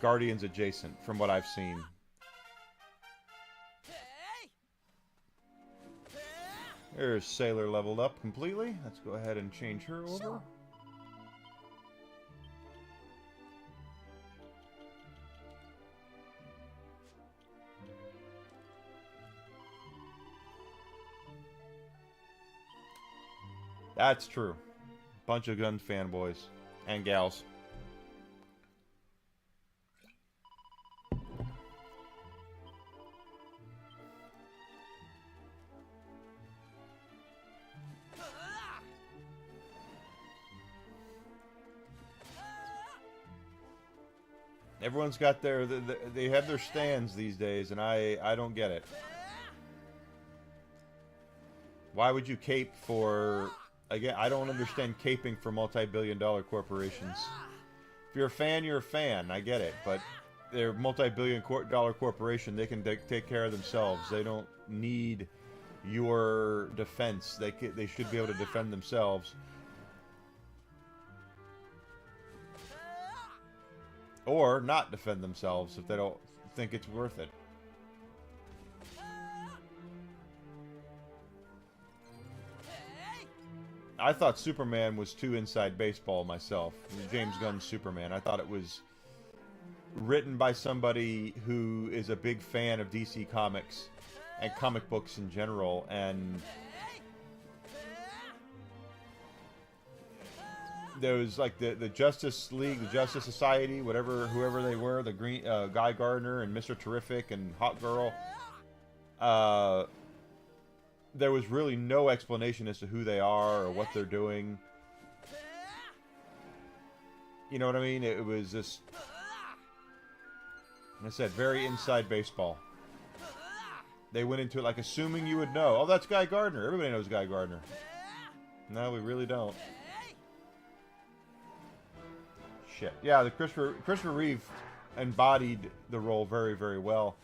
Guardians adjacent from what I've seen. There's Sailor leveled up completely. Let's go ahead and change her over. Sure. That's true. Bunch of gun fanboys and gals. Everyone's got they have their stands these days, and I don't get it. Why would you cape for... Again, I don't understand caping for multi-billion-dollar corporations. If you're a fan, you're a fan. I get it, but they're a multi-billion-dollar corporation. They can take care of themselves. They don't need your defense. They should be able to defend themselves. Or not defend themselves if they don't think it's worth it. I thought Superman was too inside baseball myself. James Gunn's Superman. I thought it was written by somebody who is a big fan of DC Comics and comic books in general, and there was like the Justice League, the Justice Society, whoever they were, the Green Guy Gardner and Mr. Terrific and Hot Girl. There was really no explanation as to who they are or what they're doing. You know what I mean? It was just, like I said, very inside baseball. They went into it like assuming you would know. Oh, that's Guy Gardner. Everybody knows Guy Gardner. No, we really don't. Shit. Yeah, the Christopher Reeve embodied the role very, very well.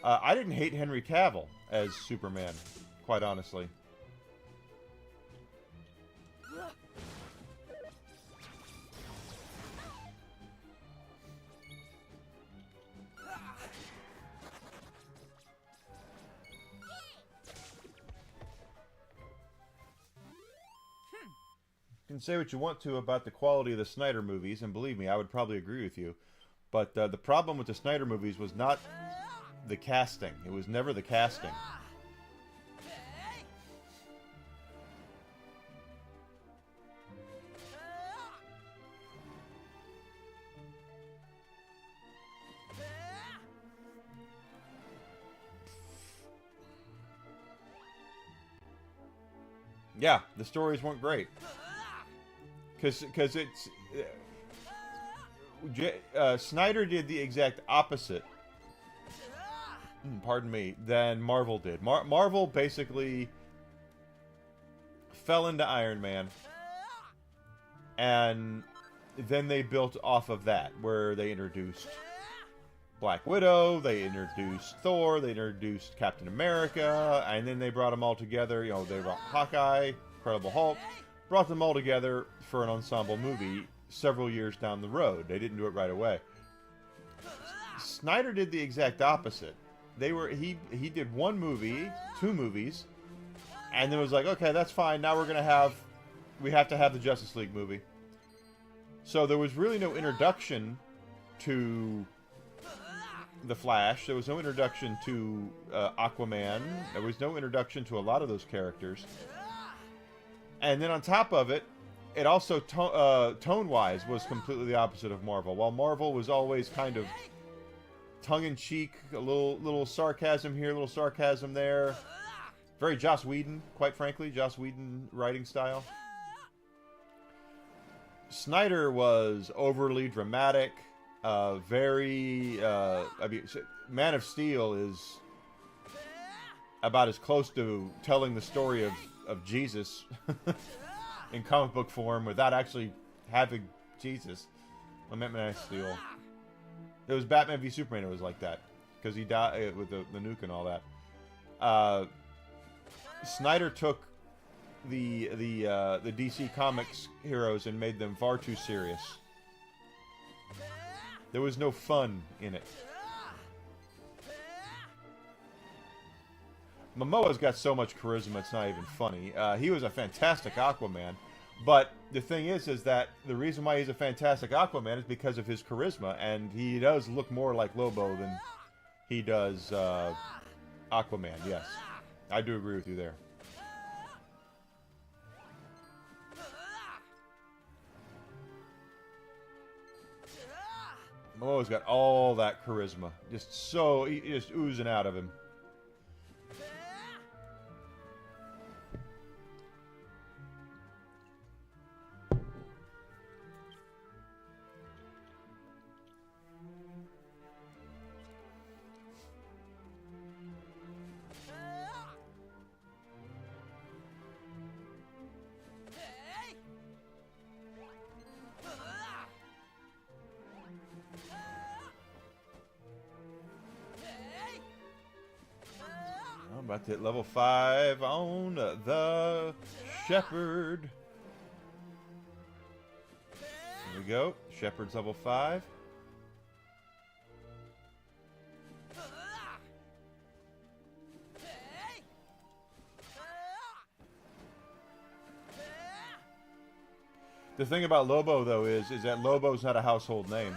I didn't hate Henry Cavill as Superman, quite honestly. You can say what you want to about the quality of the Snyder movies, and believe me, I would probably agree with you. But the problem with the Snyder movies was not the casting. It was never the casting. Yeah, the stories weren't great. Because it's... Snyder did the exact opposite, pardon me, than Marvel did. Marvel basically fell into Iron Man, and then they built off of that, where they introduced Black Widow, they introduced Thor, they introduced Captain America, and then they brought them all together. You know, they brought Hawkeye, Incredible Hulk, brought them all together for an ensemble movie several years down the road. They didn't do it right away. Snyder did the exact opposite. He did one movie, 2 movies, and then was like, okay, that's fine. Now we have to have the Justice League movie. So there was really no introduction to the Flash. There was no introduction to Aquaman. There was no introduction to a lot of those characters. And then on top of it, it also, tone-wise, was completely the opposite of Marvel. While Marvel was always kind of tongue-in-cheek, a little sarcasm here, a little sarcasm there. Very Joss Whedon, quite frankly, Joss Whedon writing style. Snyder was overly dramatic, very, I mean, Man of Steel is about as close to telling the story of Jesus in comic book form without actually having Jesus. I meant Man of Steel. It was Batman v Superman. It was like that because he died with the nuke and all that. Snyder took the DC Comics heroes and made them far too serious. There was no fun in it. Momoa's got so much charisma, it's not even funny. He was a fantastic Aquaman, but the thing is that the reason why he's a fantastic Aquaman is because of his charisma, and he does look more like Lobo than he does Aquaman, yes. I do agree with you there. Momoa's got all that charisma, just oozing out of him. About to hit level 5 on the Shepherd. There we go. Shepherd's level 5. The thing about Lobo, though, is that Lobo's not a household name.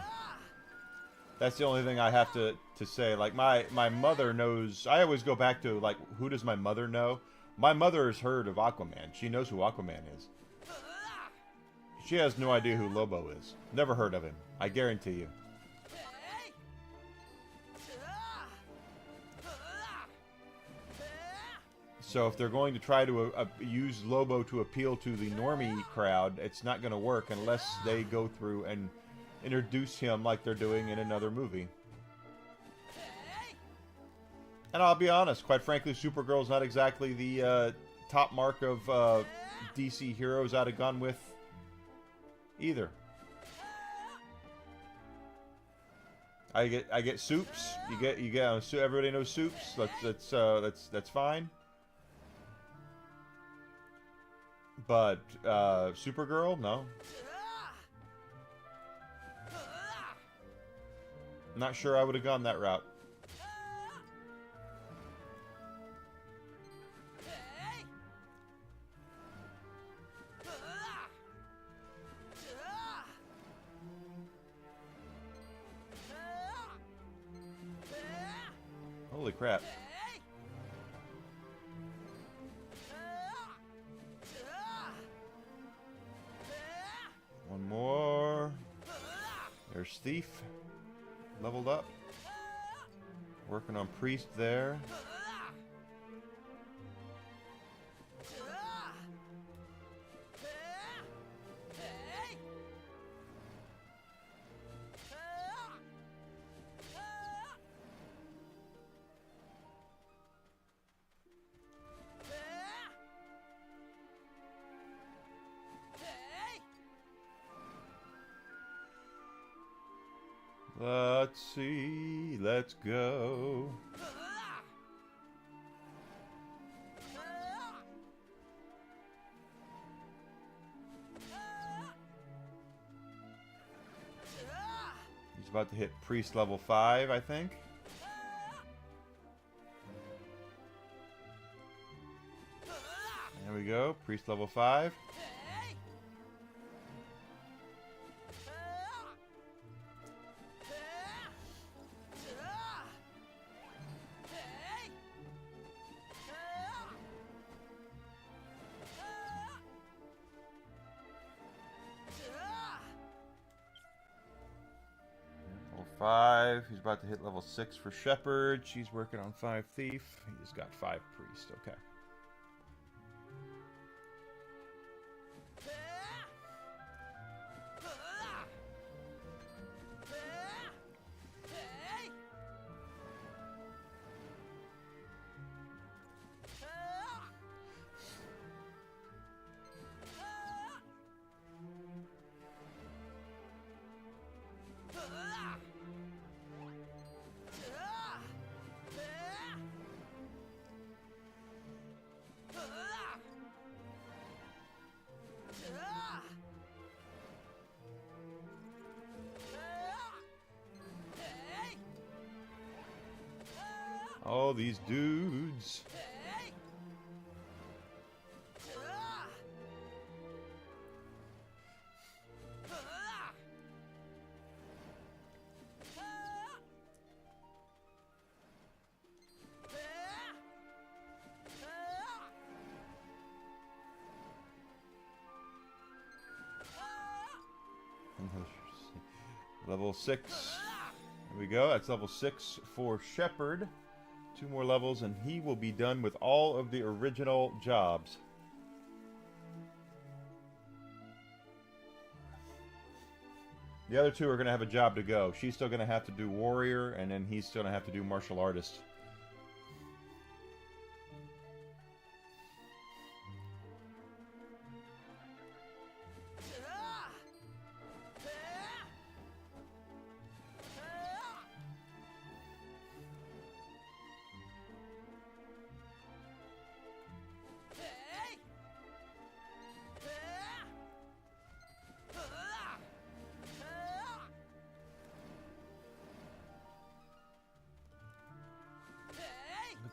That's the only thing I have to say. Like, my mother knows... I always go back to, like, who does my mother know? My mother has heard of Aquaman. She knows who Aquaman is. She has no idea who Lobo is. Never heard of him. I guarantee you. So if they're going to try to use Lobo to appeal to the normie crowd, it's not going to work unless they go through and introduce him like they're doing in another movie. And I'll be honest, quite frankly, Supergirl's not exactly the top mark of DC heroes I'd have gone with either. I get Soups. You get everybody knows Soups. That's fine. But Supergirl, no. Not sure I would have gone that route. Holy crap. One more. There's Thief. Leveled up. Working on Priest there. Let's see, let's go. He's about to hit Priest level 5, I think. There we go, Priest level 5. Level 5. He's about to hit level 6 for Shepherd. She's working on 5 Thief. He's got 5 Priest. Okay. All these dudes. Level 6. There we go. That's level 6 for Shepherd. 2 more levels and he will be done with all of the original jobs. The other 2 are going to have a job to go. She's still going to have to do warrior and then he's still going to have to do martial artist.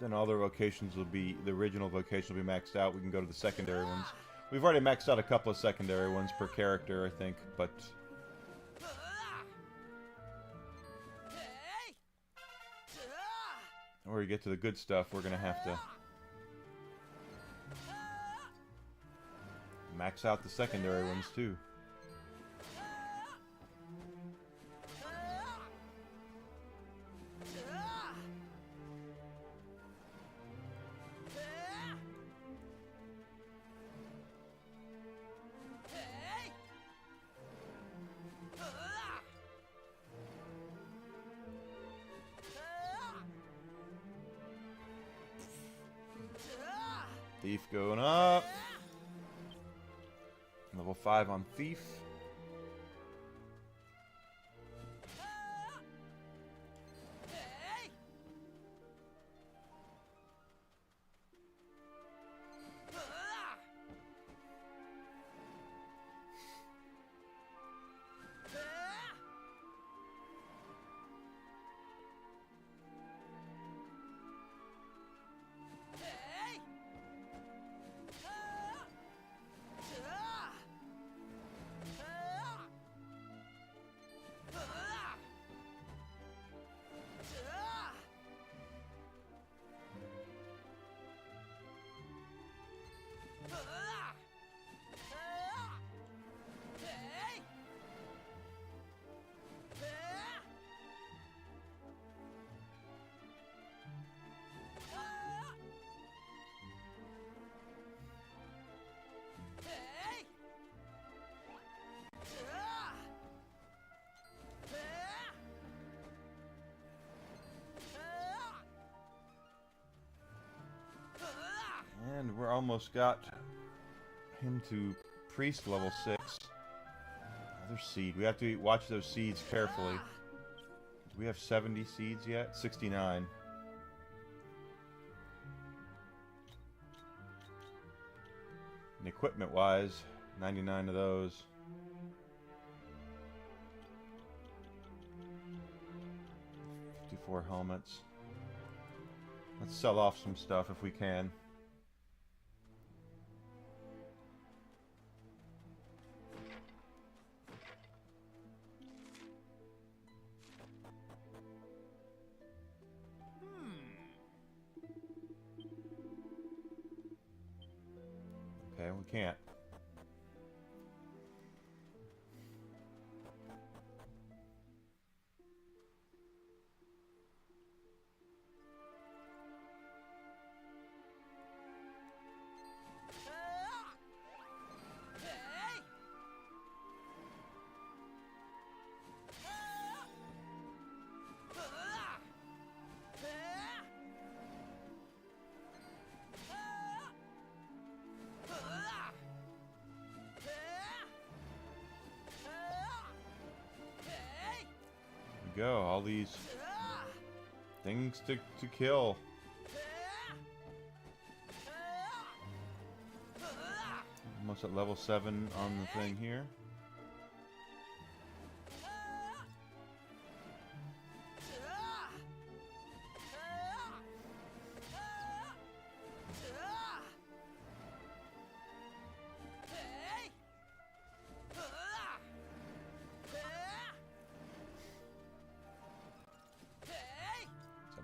Then all the vocations will be, the original vocation will be maxed out. We can go to the secondary ones. We've already maxed out a couple of secondary ones per character, I think, but... Or you get to the good stuff, we're gonna have to max out the secondary ones too. Thief going up. Level 5 on Thief. And we're almost got him to priest level 6. Another seed. We have to watch those seeds carefully. Do we have 70 seeds yet? 69. And equipment wise, 99 of those. Helmets. Let's sell off some stuff if we can. Okay, we can't. Go, all these things to kill. Almost at level 7 on the thing here.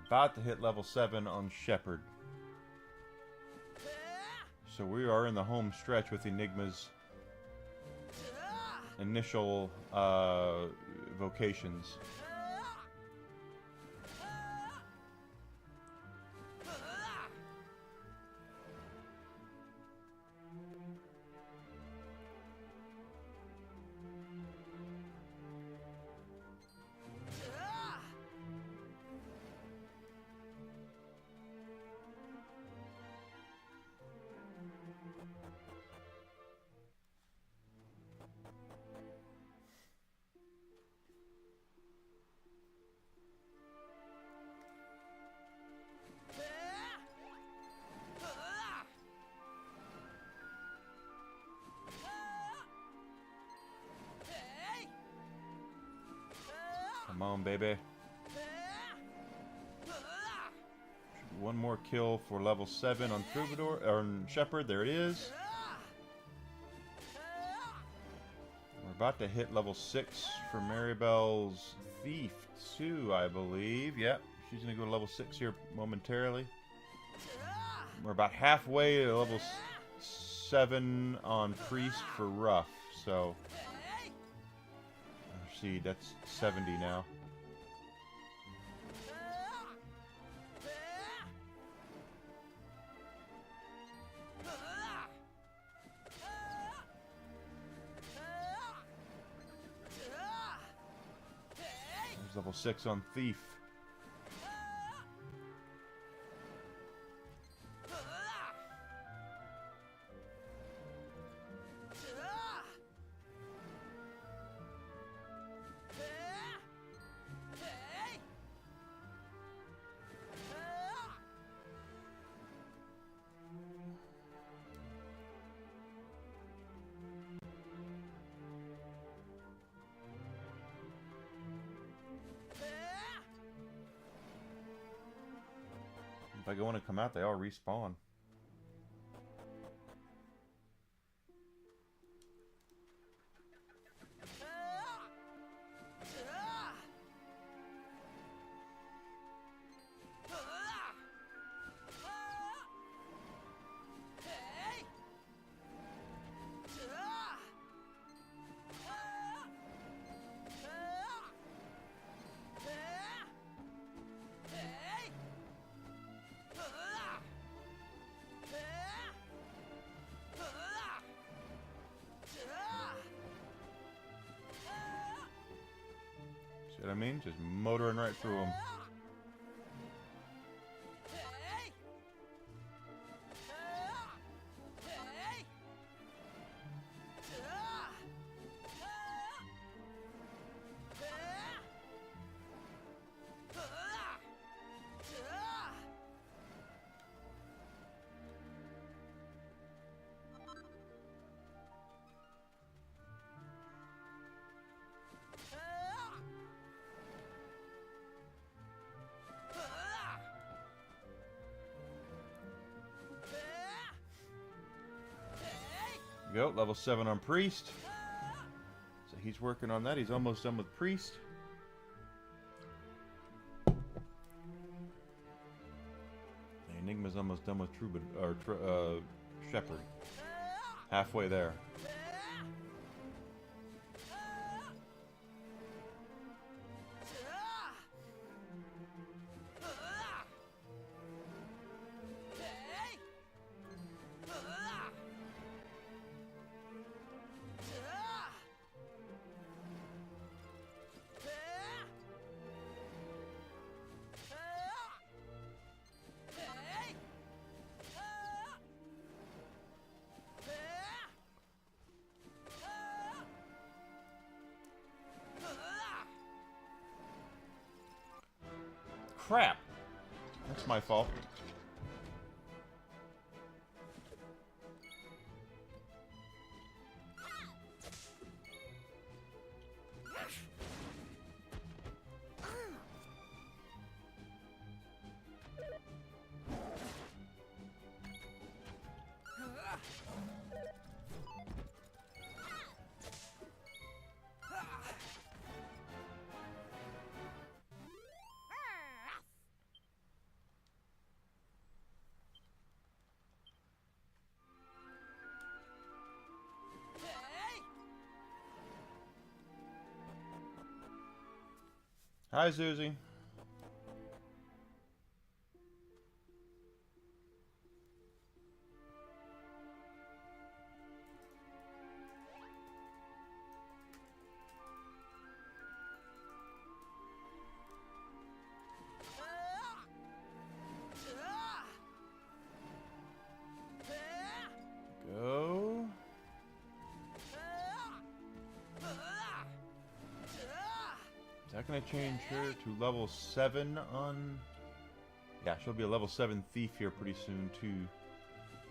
About to hit level 7 on Shepherd. So we are in the home stretch with Enigma's initial vocations. Come on, baby. one more kill for level 7 on Troubadour or on Shepherd. There it is. We're about to hit level 6 for Maribel's Thief too, I believe. Yep, she's gonna go to level 6 here momentarily. We're about halfway to level 7 on Priest for Rough, so let's see, that's 70 now. There's level 6 on Thief. If I go in and come out, they all respawn. See what I mean? Just motoring right through them. Go, level 7 on Priest. So he's working on that. He's almost done with Priest. Enigma's almost done with Shepherd. Halfway there. Crap! That's my fault. Hi, Susie. Go. Is that going to change her to level 7 on... Yeah, she'll be a level 7 thief here pretty soon, too.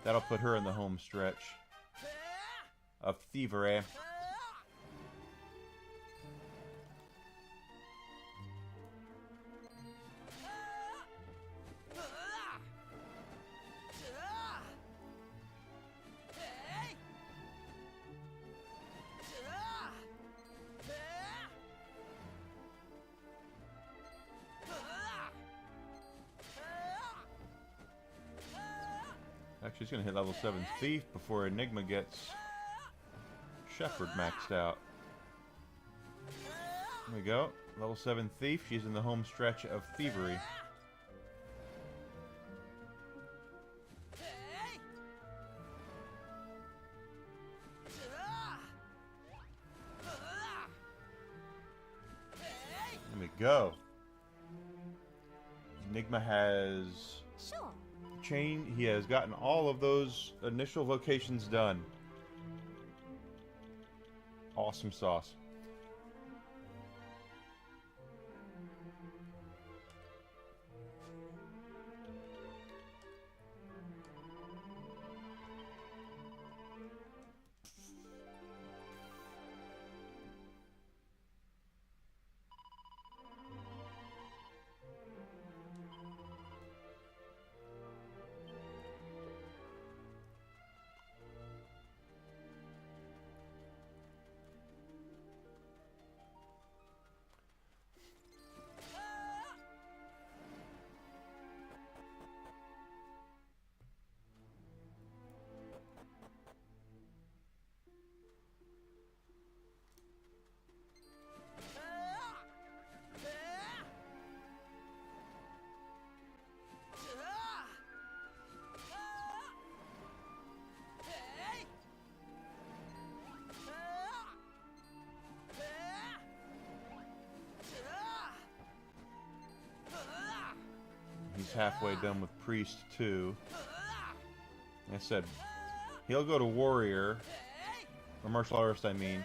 That'll put her in the home stretch of thievery. She's going to hit level 7 Thief before Enigma gets Shepherd maxed out. There we go. Level 7 Thief. She's in the home stretch of Thievery. There we go. Enigma has Sure. he has gotten all of those initial vocations done. Awesome sauce. He's halfway done with Priest too. Like I said, he'll go to Warrior, or Martial Artist I mean,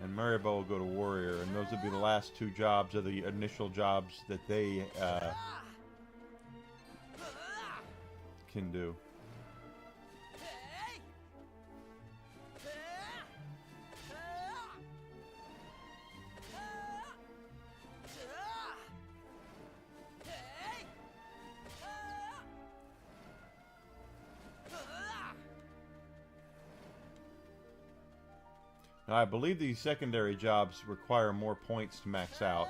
and Maribel will go to Warrior, and those would be the last two jobs of the initial jobs that they can do. Now, I believe these secondary jobs require more points to max out.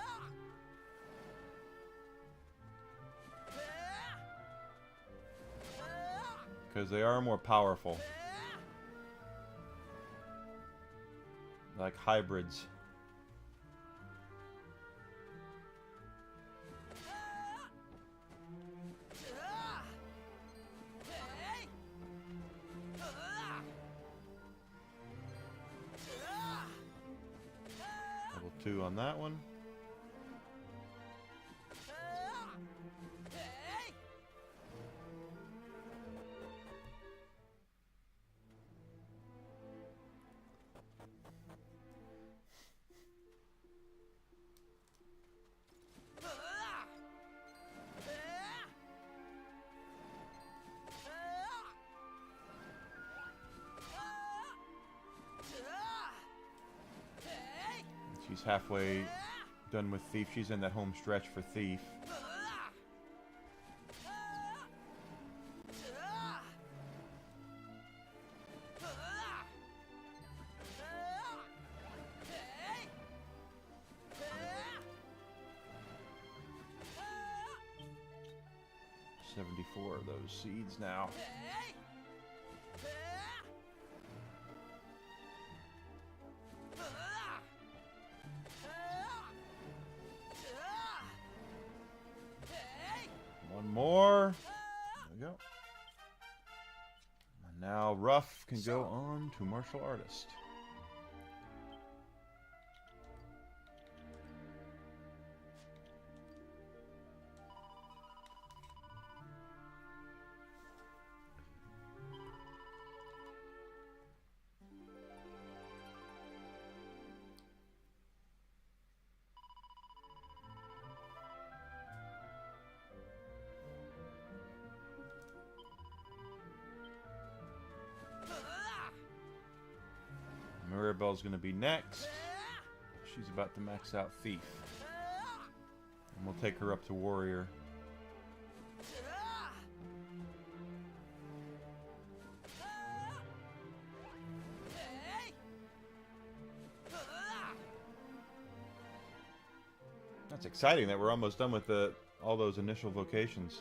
Because they are more powerful. Like hybrids. Level 2 on that one. She's halfway done with Thief. She's in that home stretch for Thief. $74 of those seeds now. One more. There we go. And now Ruff can go on to Martial Artist. Mirabelle's going to be next. She's about to max out Thief. And we'll take her up to Warrior. That's exciting that we're almost done with all those initial vocations.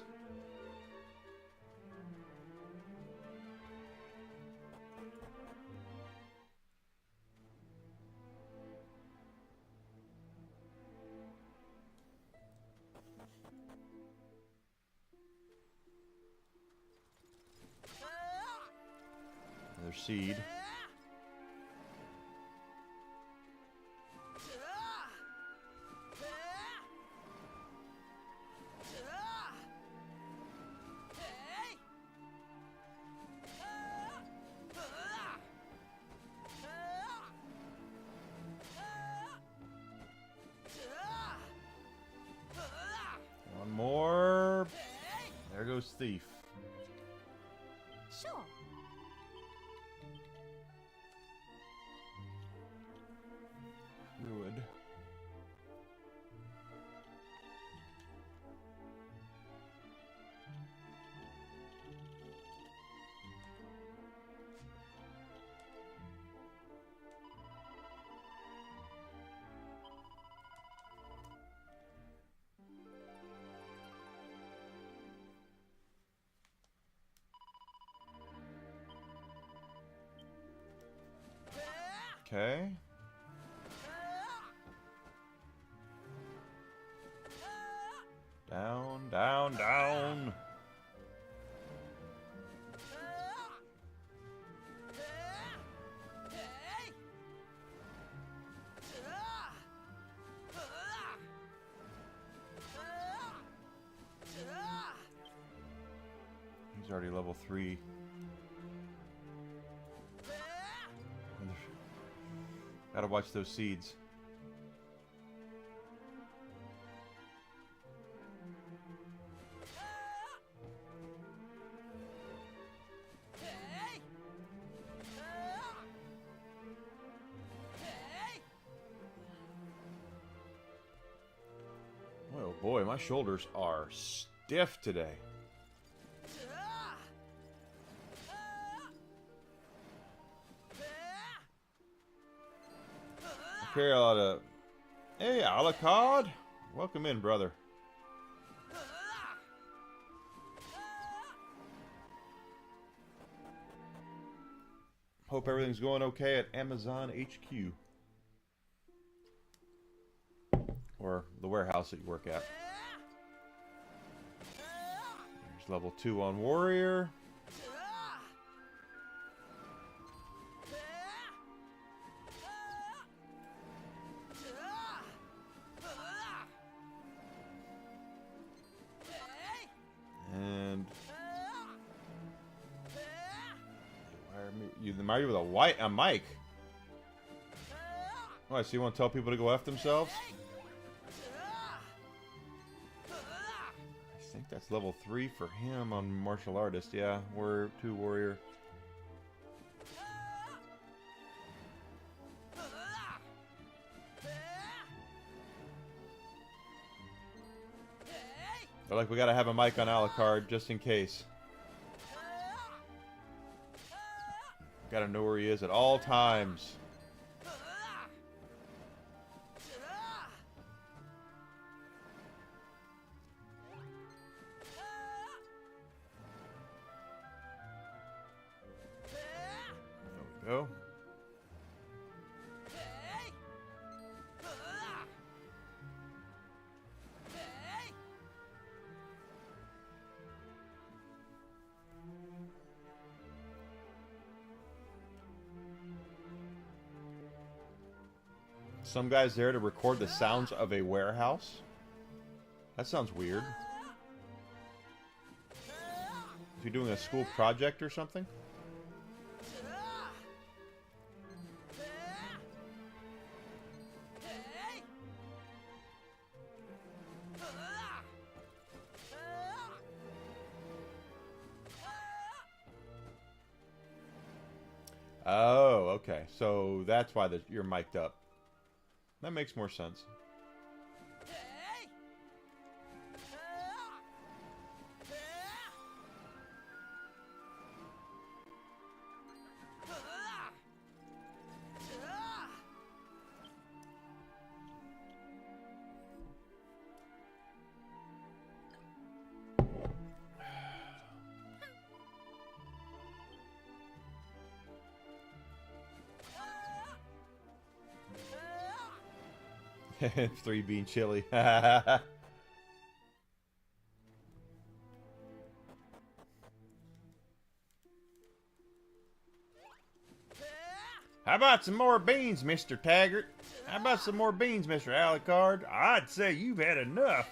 Another seed. One more. There goes Thief. Sure. Druid. Okay. Down, down, down. He's already level 3. Gotta watch those seeds. Oh boy, my shoulders are stiff today. Carry a lot of... Hey, Alucard! Welcome in, brother. Hope everything's going okay at Amazon HQ. Or the warehouse that you work at. There's level 2 on Warrior. And you remind me with a mic. Oh, so you want to tell people to go F themselves? I think that's level 3 for him on martial artist. Yeah, we're 2 warrior. They're like, we gotta have a mic on Alucard just in case. Gotta know where he is at all times. There we go. Some guy's there to record the sounds of a warehouse. That sounds weird. Is he doing a school project or something? Oh, okay. So that's why you're mic'd up. That makes more sense. Three being chili. How about some more beans, Mr. Taggart? How about some more beans, Mr. Alucard? I'd say you've had enough.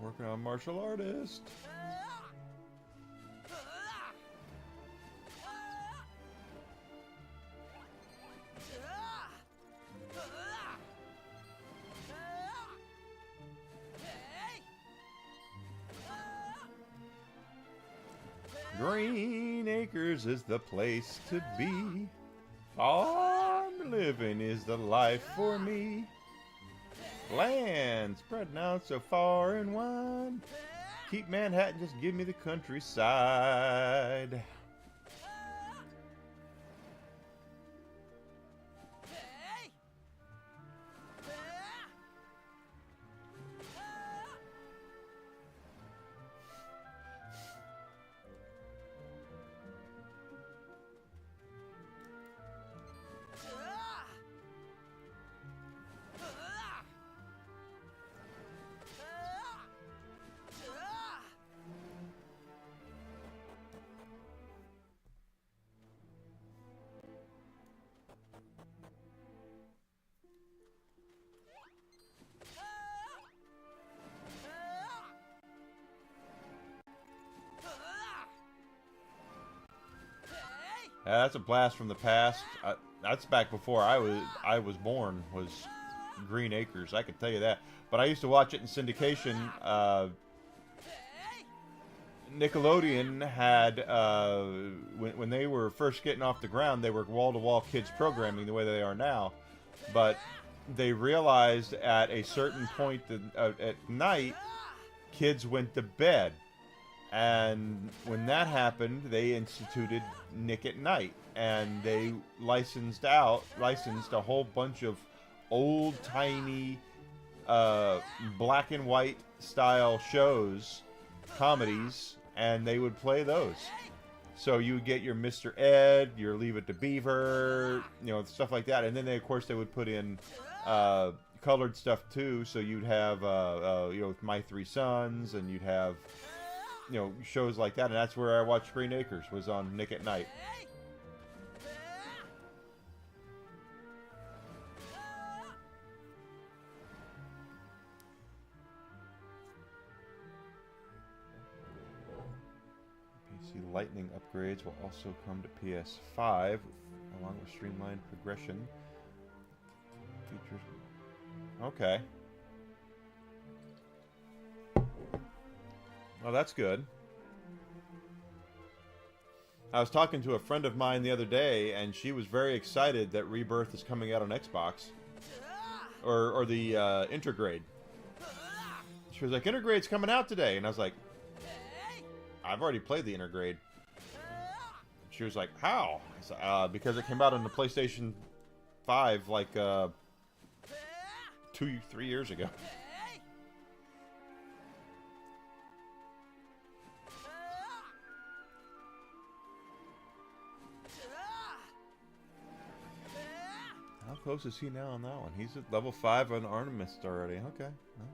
Working on martial artist. Green Acres is the place to be. Farm living is the life for me. Land spreading out so far and wide. Keep Manhattan, just give me the countryside. Yeah, that's a blast from the past. That's back before I was born. Was Green Acres? I can tell you that. But I used to watch it in syndication. Nickelodeon had when they were first getting off the ground, they were wall-to-wall kids programming the way they are now. But they realized at a certain point that, at night, kids went to bed. And when that happened, they instituted Nick at Night, and they licensed a whole bunch of old-timey black and white style shows, comedies, and they would play those. So you would get your Mr. Ed, your Leave It to Beaver, you know, stuff like that, and then of course they would put in colored stuff too. So you'd have you know, My Three Sons, and you'd have, you know, shows like that, and that's where I watched Green Acres, was on Nick at Night. PC Lightning upgrades will also come to PS5, along with streamlined progression features. Okay. Oh, that's good. I was talking to a friend of mine the other day, and she was very excited that Rebirth is coming out on Xbox. Or the Intergrade. She was like, Intergrade's coming out today. And I was like, I've already played the Intergrade. She was like, how? I said, because it came out on the PlayStation 5 like 2-3 years ago. How close is he now on that one? He's at level 5 on Artemis already. Okay. Well.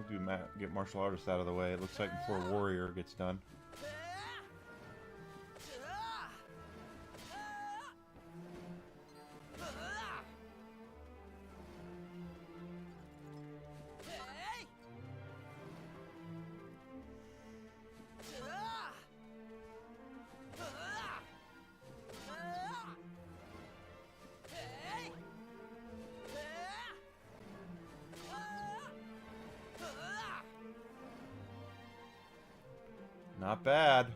do get martial artist out of the way. It looks like before warrior gets done. Not bad.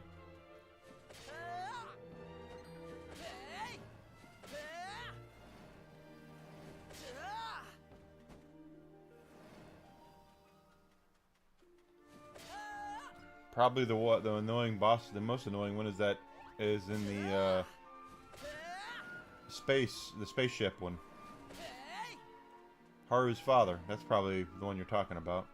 Probably the annoying boss, the most annoying one is in the spaceship one. Haru's father. That's probably the one you're talking about.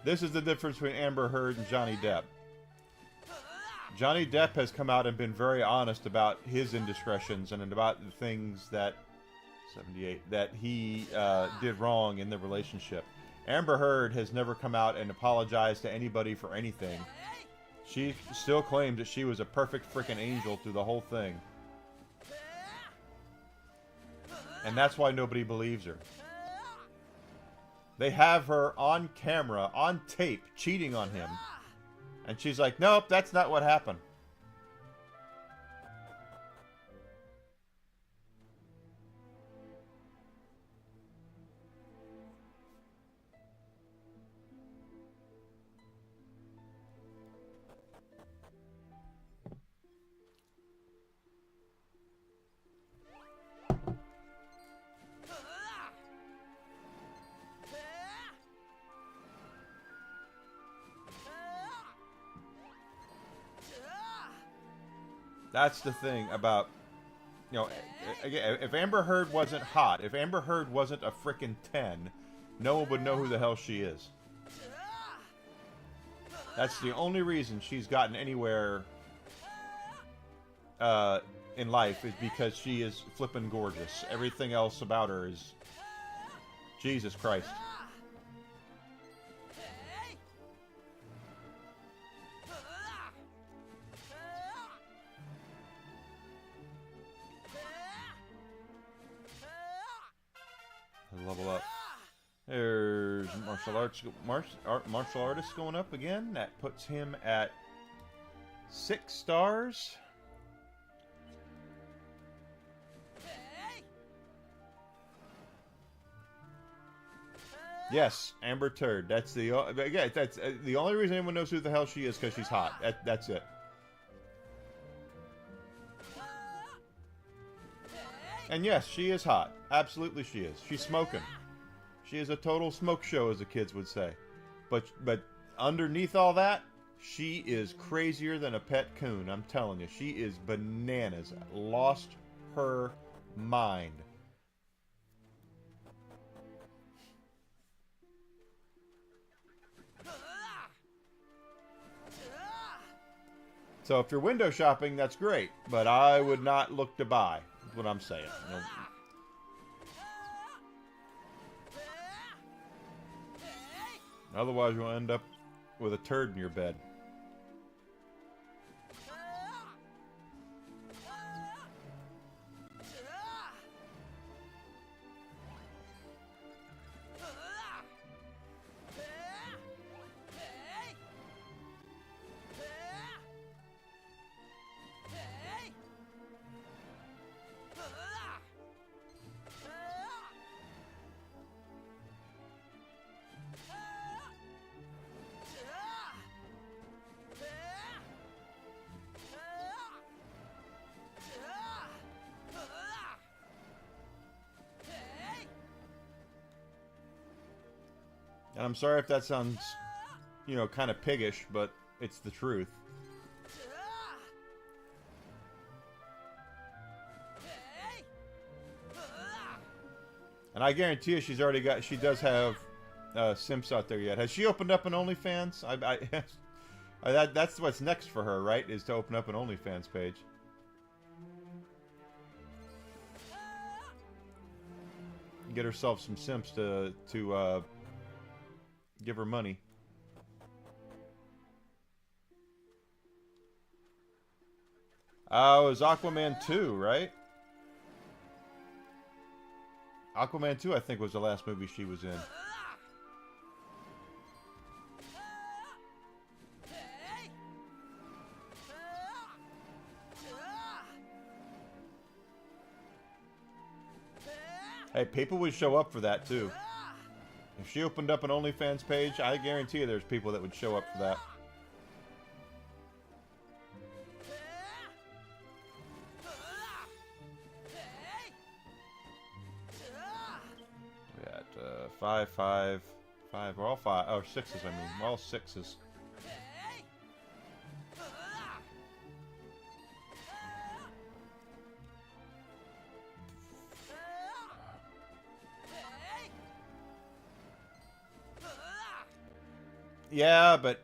This is the difference between Amber Heard and Johnny Depp. Johnny Depp has come out and been very honest about his indiscretions and about the things that he did wrong in the relationship. Amber Heard has never come out and apologized to anybody for anything. She still claims that she was a perfect freaking angel through the whole thing. And that's why nobody believes her. They have her on camera, on tape, cheating on him. And she's like, nope, that's not what happened. That's the thing about, you know, again, if Amber Heard wasn't hot, if Amber Heard wasn't a frickin' 10, no one would know who the hell she is. That's the only reason she's gotten anywhere in life is because she is flippin' gorgeous. Everything else about her is Jesus Christ. Level up. There's martial artist going up again. That puts him at 6 stars. Yes, Amber Turd. That's the that's the only reason anyone knows who the hell she is, because she's hot. That's it. And yes, she is hot. Absolutely she is. She's smoking. She is a total smoke show, as the kids would say. But underneath all that, she is crazier than a pet coon. I'm telling you. She is bananas. Lost her mind. So if you're window shopping, that's great. But I would not look to buy. That's what I'm saying. You know, otherwise, you'll end up with a turd in your bed. And I'm sorry if that sounds, you know, kind of piggish, but it's the truth. And I guarantee you she does have simps out there yet. Has she opened up an OnlyFans? That's what's next for her, right? Is to open up an OnlyFans page. Get herself some simps to give her money. Oh, it was Aquaman 2, right? Aquaman 2, I think, was the last movie she was in. Hey, people would show up for that, too. If she opened up an OnlyFans page, I guarantee you there's people that would show up for that. We got 5, 5, 5. We're all 5. Oh, 6s, I mean. We're all 6s. Yeah, but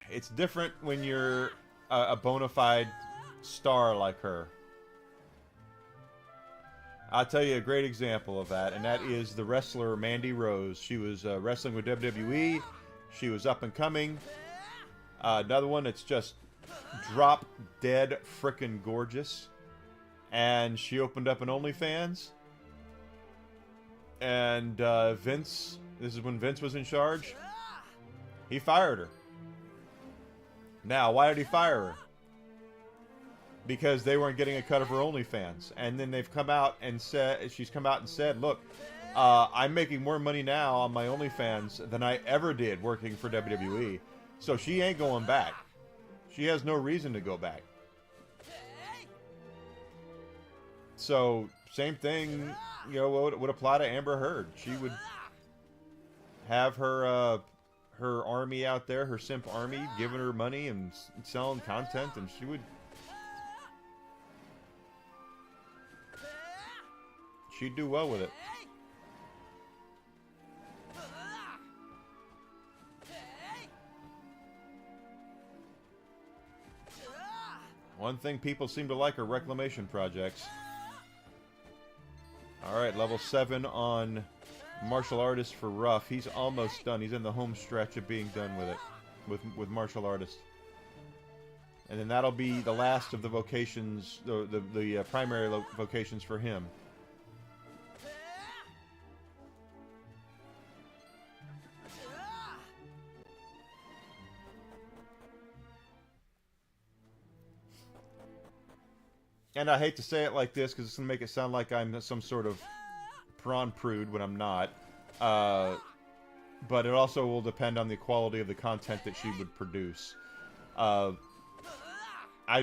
it's different when you're a bona fide star like her. I'll tell you a great example of that, and that is the wrestler Mandy Rose. She was wrestling with WWE. She was up and coming. Another one that's just drop dead frickin' gorgeous. And she opened up an OnlyFans. And Vince... This is when Vince was in charge. He fired her. Now, why did he fire her? Because they weren't getting a cut of her OnlyFans. And then they've come out and said, she's come out and said, look, I'm making more money now on my OnlyFans than I ever did working for WWE. So she ain't going back. She has no reason to go back. So, same thing, you know, would apply to Amber Heard. She would have her her army out there, her simp army, giving her money and selling content, and she'd do well with it. One thing people seem to like are reclamation projects. Alright, level 7 on martial artist for Ruff. He's almost done. He's in the home stretch of being done with it. With martial artist. And then that'll be the last of the vocations, the primary vocations for him. And I hate to say it like this because it's going to make it sound like I'm some sort of prawn prude when I'm not. But it also will depend on the quality of the content that she would produce. I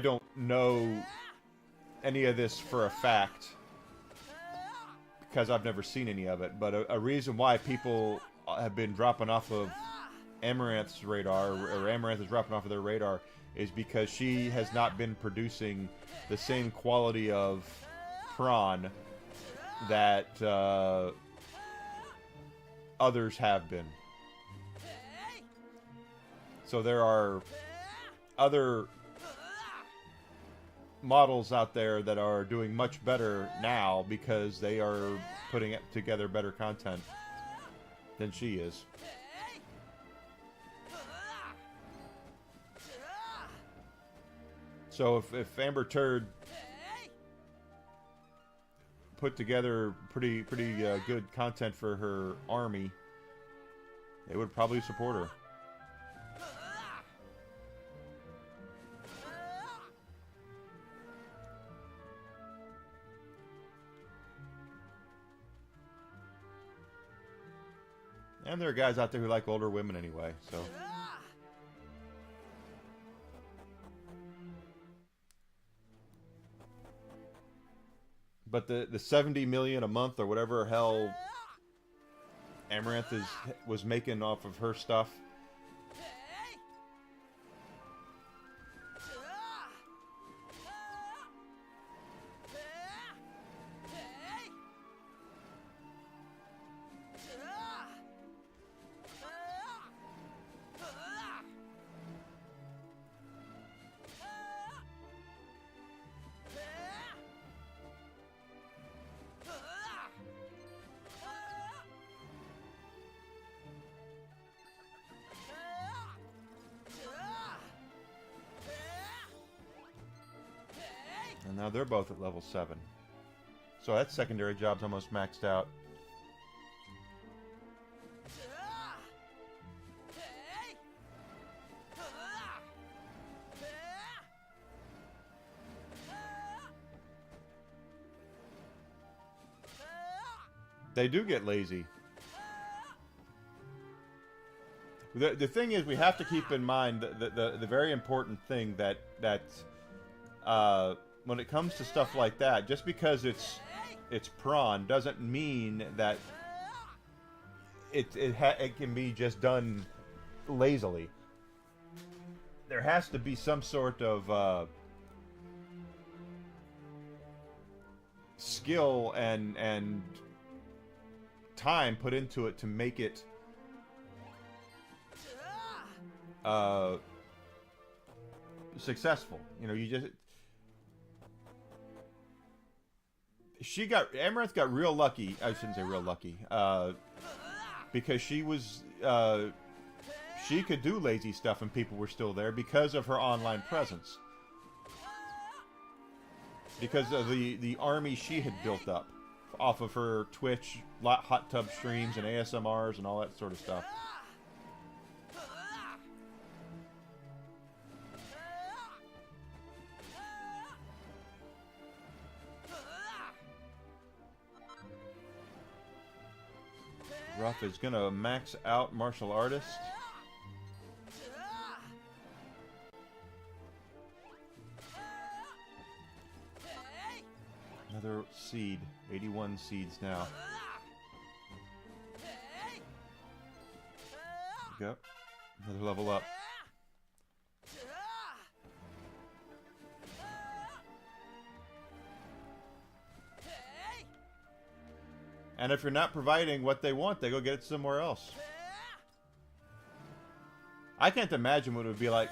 don't know any of this for a fact because I've never seen any of it. But a reason why people have been dropping off of Amaranth's radar, or Amaranth is dropping off of their radar, is because she has not been producing the same quality of prawn that others have been. So there are other models out there that are doing much better now because they are putting together better content than she is. So if Amber Turd put together pretty good content for her army, they would probably support her. And there are guys out there who like older women anyway, so... But the 70 million a month or whatever hell Amaranth was making off of her stuff, And now they're both at level 7. So that secondary job's almost maxed out. They do get lazy. The thing is, we have to keep in mind the very important thing that when it comes to stuff like that, just because it's prawn doesn't mean that it can be just done lazily. There has to be some sort of skill and time put into it to make it successful. You know, you just Amaranth got real lucky. I shouldn't say real lucky, because she was she could do lazy stuff and people were still there because of her online presence, because of the army she had built up off of her Twitch, hot tub streams, and ASMRs and all that sort of stuff. Ruff is gonna max out martial artist. Another seed. 81 seeds now. There we go. Another level up. And if you're not providing what they want, they go get it somewhere else. I can't imagine what it would be like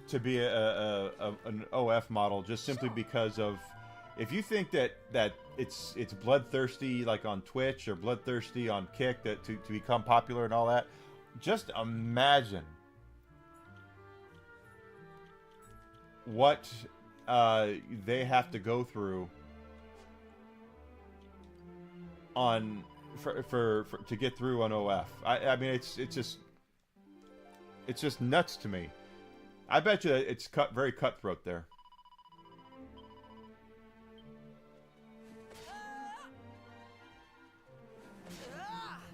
to be an OF model, just simply because of, if you think that it's bloodthirsty like on Twitch or bloodthirsty on Kick to become popular and all that, just imagine what they have to go through on to get through on OF. I mean, it's just nuts to me. I bet you it's very cutthroat there.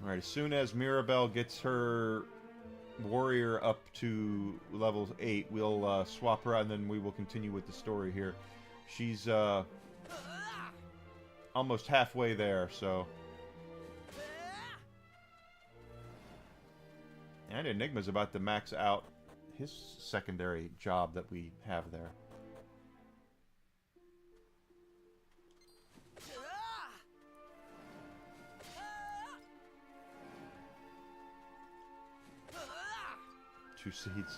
All right, as soon as Mirabelle gets her warrior up to level 8, we'll swap her out, and then we will continue with the story here. She's almost halfway there, so. And Enigma's about to max out his secondary job that we have there. Two seeds.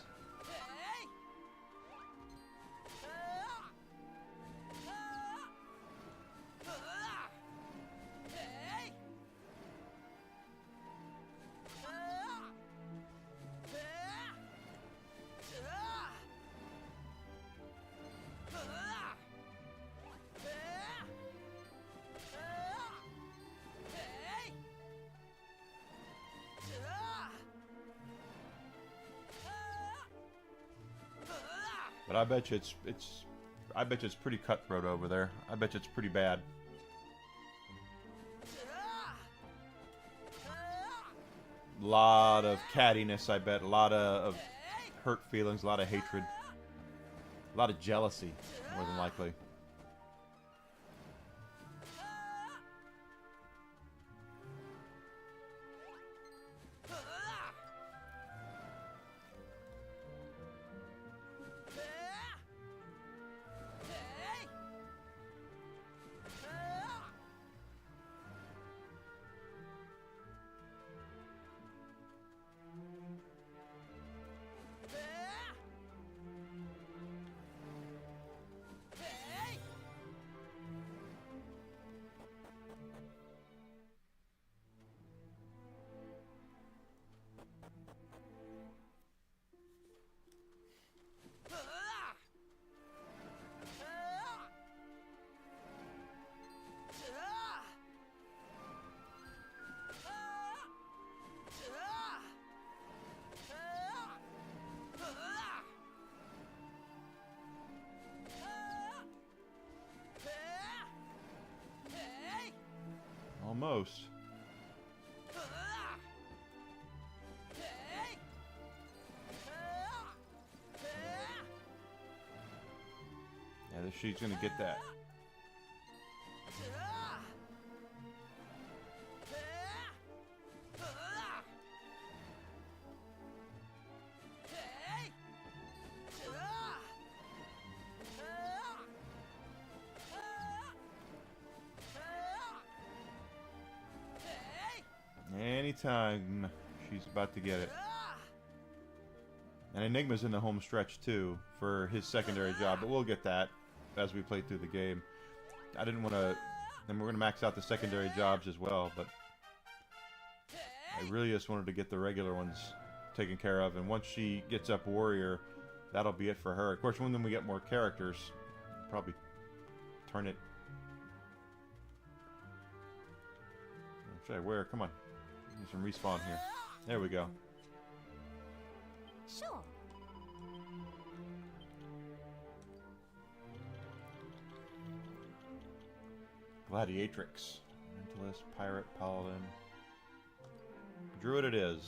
But I bet you it's pretty cutthroat over there. I bet you it's pretty bad. Lot of cattiness, I bet. A lot of hurt feelings, a lot of hatred. A lot of jealousy, more than likely. most. Yeah, she's gonna get that. Anytime she's about to get it. And Enigma's in the home stretch too for his secondary job, but we'll get that as we play through the game. I didn't want to, and we're going to max out the secondary jobs as well, but I really just wanted to get the regular ones taken care of, and once she gets up Warrior, that'll be it for her. Of course, when we get more characters, probably turn it. Should I wear? Come on. Need some respawn here. There we go. Sure. Gladiatrix. Mentalist, Pirate, Paladin. Druid it is.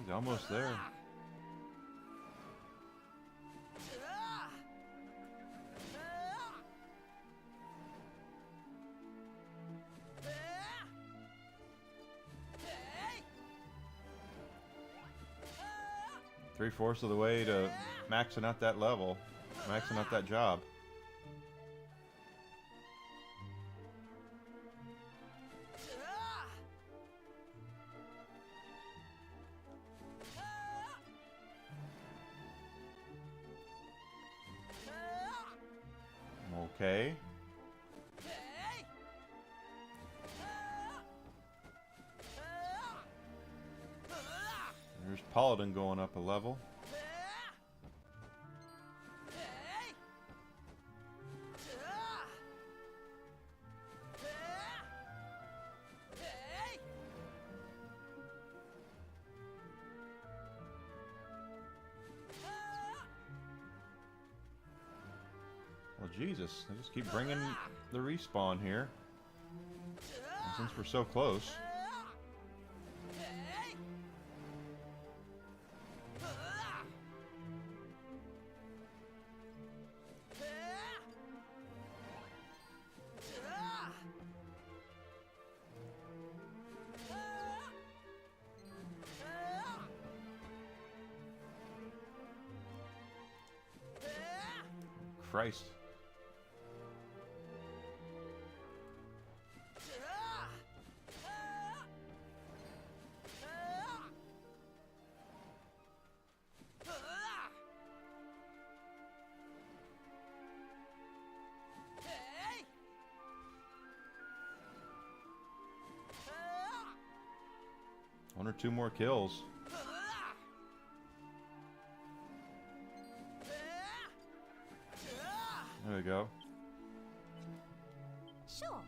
He's almost there. Three-fourths of the way to maxing out that level, maxing out that job. Okay. There's Paladin going up a level. Well, Jesus, they just keep bringing the respawn here. And since we're so close. Christ. One or two more kills. There we go. Sure.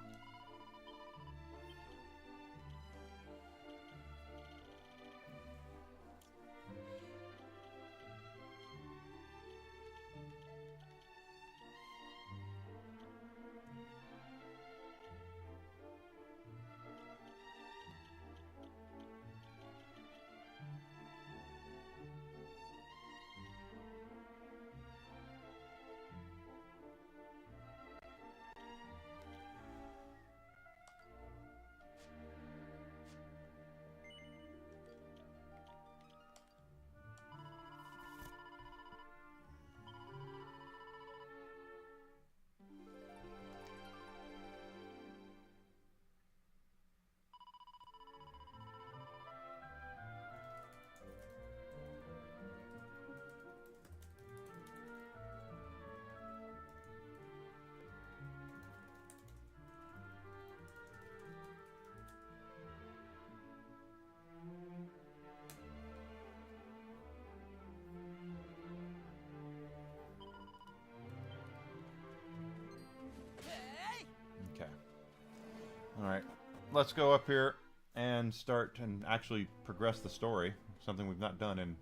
let's go up here and start and actually progress the story. Something we've not done in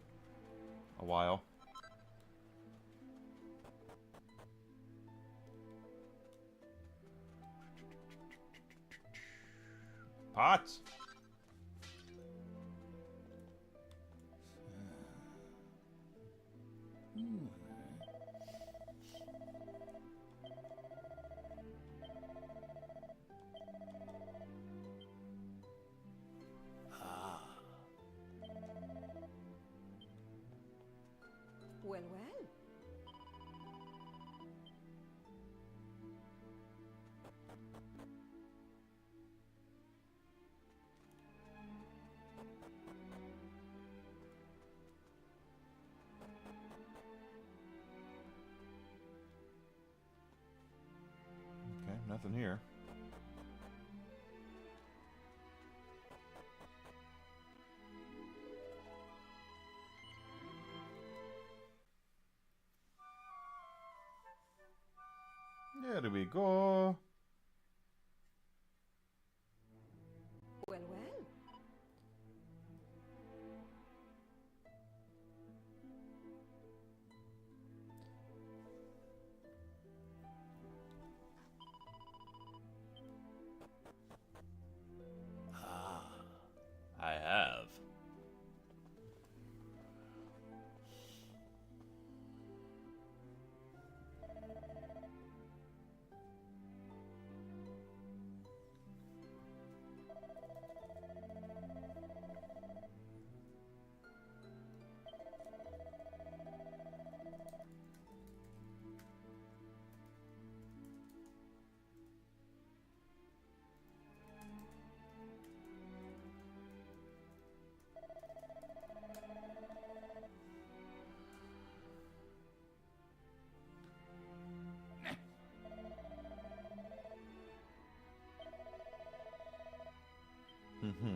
a while. Pots! Well, well. Okay, nothing here. There we go. Well, well. I have. Mm-hmm.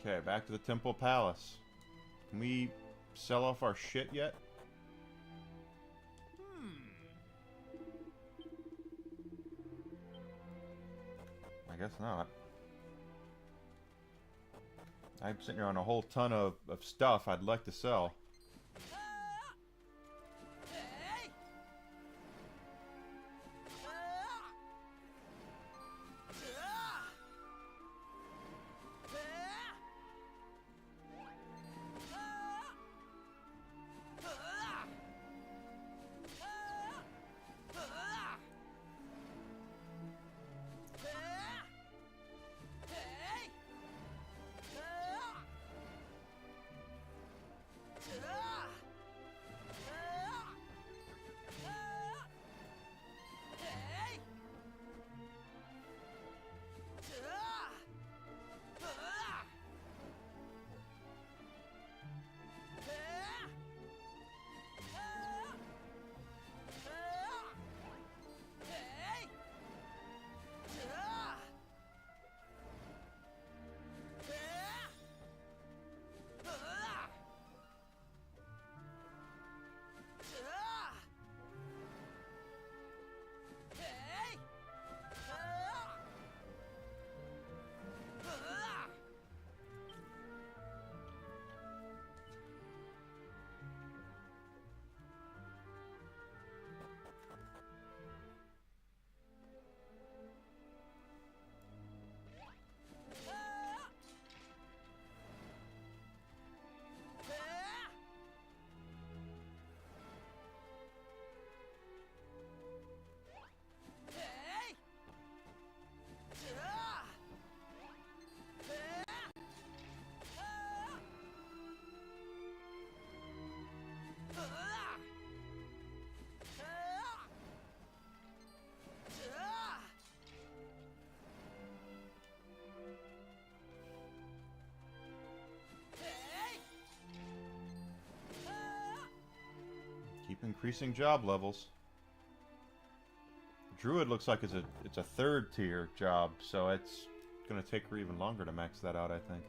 Okay, back to the Temple Palace. Can we sell off our shit yet? I guess not. I'm sitting here on a whole ton of stuff I'd like to sell. Keep increasing job levels. Druid looks like it's a third tier job, so it's gonna take her even longer to max that out, I think.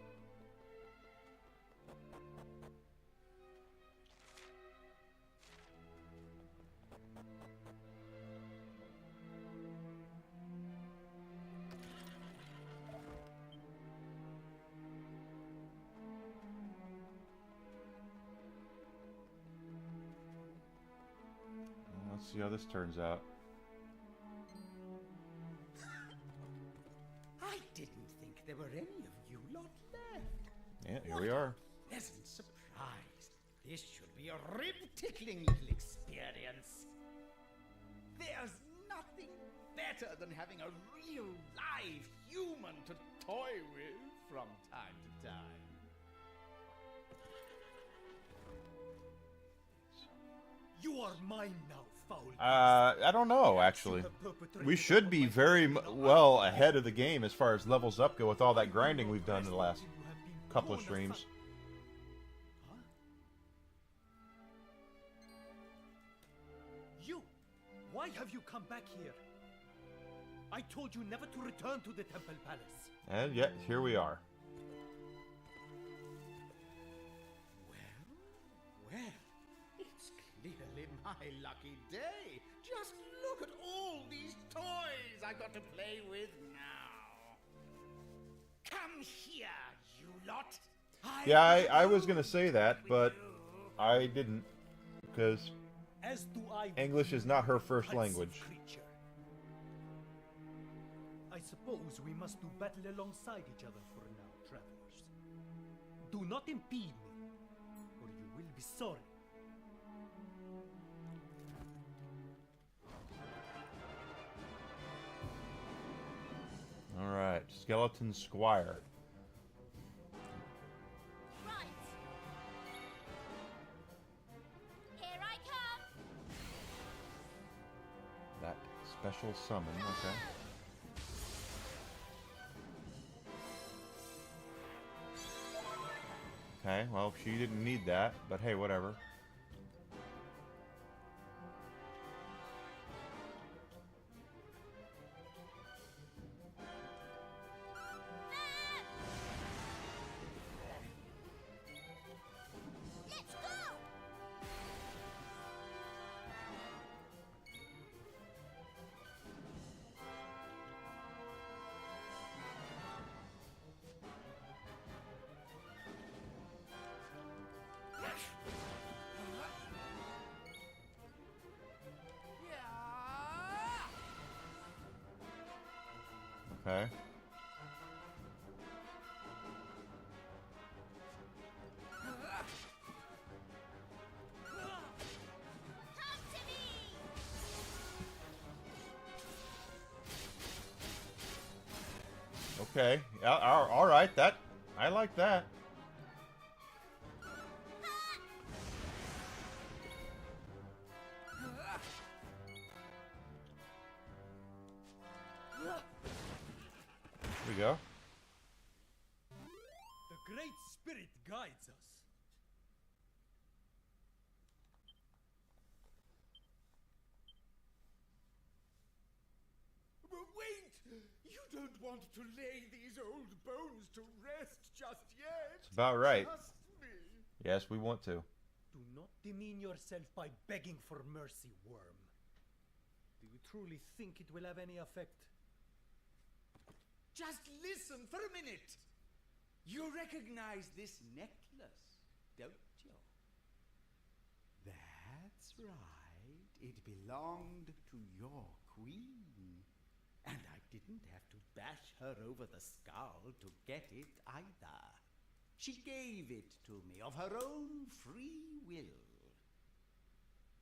Let's see how this turns out. I didn't think there were any of you lot left. Yeah, here we are. Pleasant surprise. This should be a rib-tickling little experience. There's nothing better than having a real live human to toy with from time to time. You are mine now, foul. I don't know, actually. We should be very well ahead of the game as far as levels up go with all that grinding we've done in the last couple of streams. Huh? You! Why have you come back here? I told you never to return to the Temple Palace. And yet, here we are. Well, it's clearly my lucky day. Just look at all these toys I got to play with now. Come here, you lot. Yeah, I was gonna say that, but I didn't, because English is not her first language. I suppose we must do battle alongside each other for now, travelers. Do not impede me, or you will be sorry. Alright, Skeleton Squire. Right. Here I come. That special summon, okay. Okay, well, she didn't need that, but hey, whatever. Let's go. Okay. Come to me. Okay. All right. That I like that. Here we go. The Great Spirit guides us. But wait! You don't want to lay these old bones to rest just yet. It's about right. Trust me. Yes, we want to. Do not demean yourself by begging for mercy, worm. Do you truly think it will have any effect? Just listen for a minute. You recognize this necklace, don't you? That's right. It belonged to your queen. And I didn't have to bash her over the skull to get it either. She gave it to me of her own free will.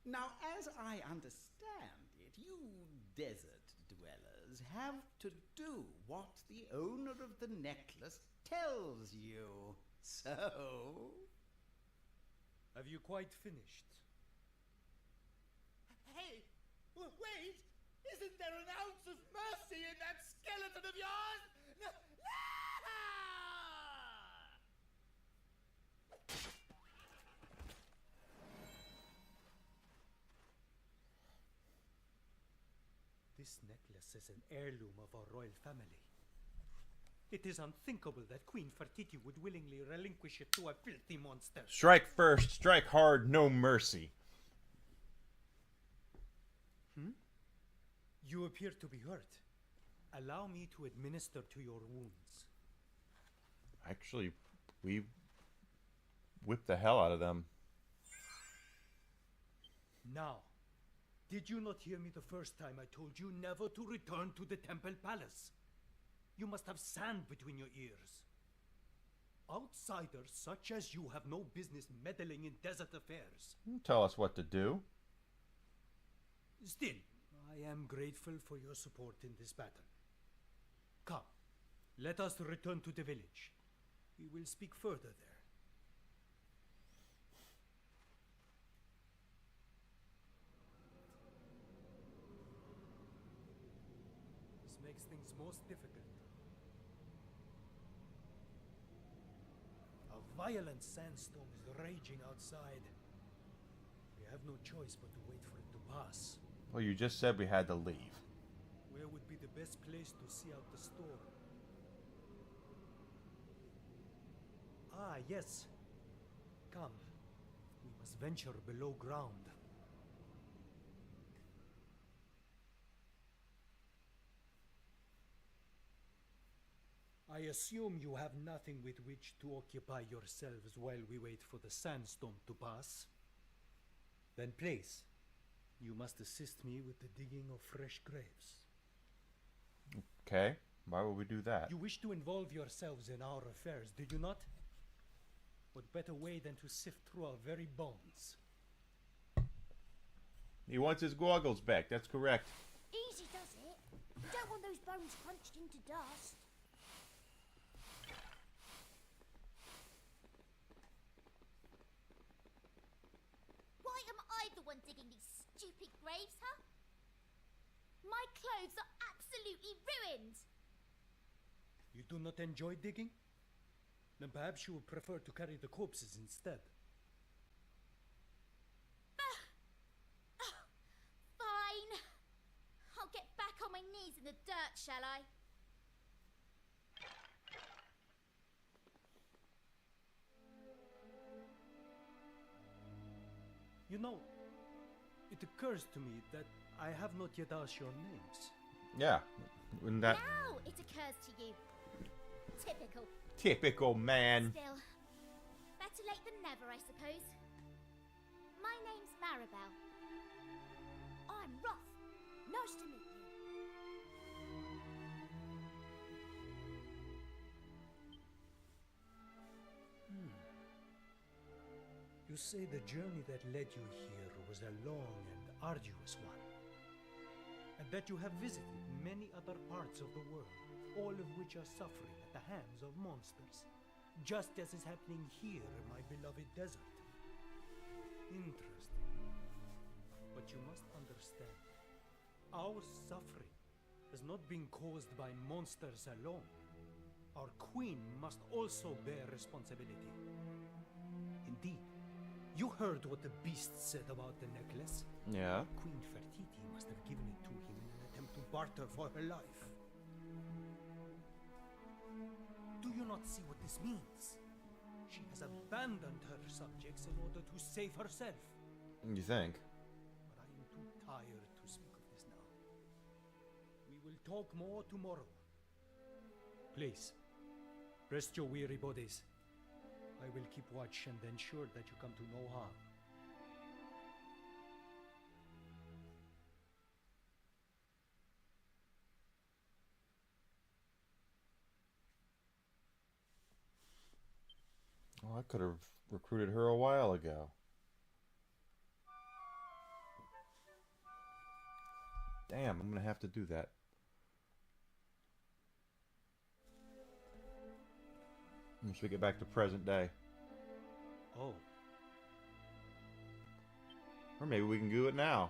Now, as I understand it, you desert dwellers have to do what the owner of the necklace tells you. So... Have you quite finished? Hey! Wait! Isn't there an ounce of mercy in that skeleton of yours? No! This necklace is an heirloom of our royal family. It is unthinkable that Queen Fertiti would willingly relinquish it to a filthy monster. Strike first, strike hard, no mercy. You appear to be hurt. Allow me to administer to your wounds. Actually, we whipped the hell out of them. Now, did you not hear me the first time I told you never to return to the Temple Palace? You must have sand between your ears. Outsiders such as you have no business meddling in desert affairs. Tell us what to do. Still, I am grateful for your support in this battle. Come, let us return to the village. We will speak further there. This makes things most difficult. A violent sandstorm is raging outside. We have no choice but to wait for it to pass. Well, you just said we had to leave. Where would be the best place to see out the storm? Ah, yes. Come. We must venture below ground. I assume you have nothing with which to occupy yourselves while we wait for the sandstorm to pass. Then please, you must assist me with the digging of fresh graves. Okay, why would we do that? You wish to involve yourselves in our affairs, do you not? What better way than to sift through our very bones? He wants his goggles back, that's correct. Easy does it. You don't want those bones crunched into dust. Why am I the one digging these stupid graves, huh? My clothes are absolutely ruined. You do not enjoy digging? Then perhaps you would prefer to carry the corpses instead. Fine. I'll get back on my knees in the dirt, shall I? You know, it occurs to me that I have not yet asked your names. Yeah, wouldn't that... Now it occurs to you. Typical. Typical man. Still, better late than never, I suppose. My name's Maribel. I'm Roth. Nice to meet you. You say the journey that led you here was a long and arduous one, and that you have visited many other parts of the world, all of which are suffering at the hands of monsters, just as is happening here in my beloved desert. Interesting. But you must understand, our suffering has not been caused by monsters alone. Our queen must also bear responsibility. Indeed, you heard what the beast said about the necklace. Yeah. Queen Fertiti must have given it to him in an attempt to barter for her life. Do you not see what this means? She has abandoned her subjects in order to save herself. You think? But I am too tired to speak of this now. We will talk more tomorrow. Please, rest your weary bodies. I will keep watch and ensure that you come to no harm. Oh, I could have recruited her a while ago. Damn, I'm gonna have to do that. Once we get back to present day. Oh, Or maybe we can do it now.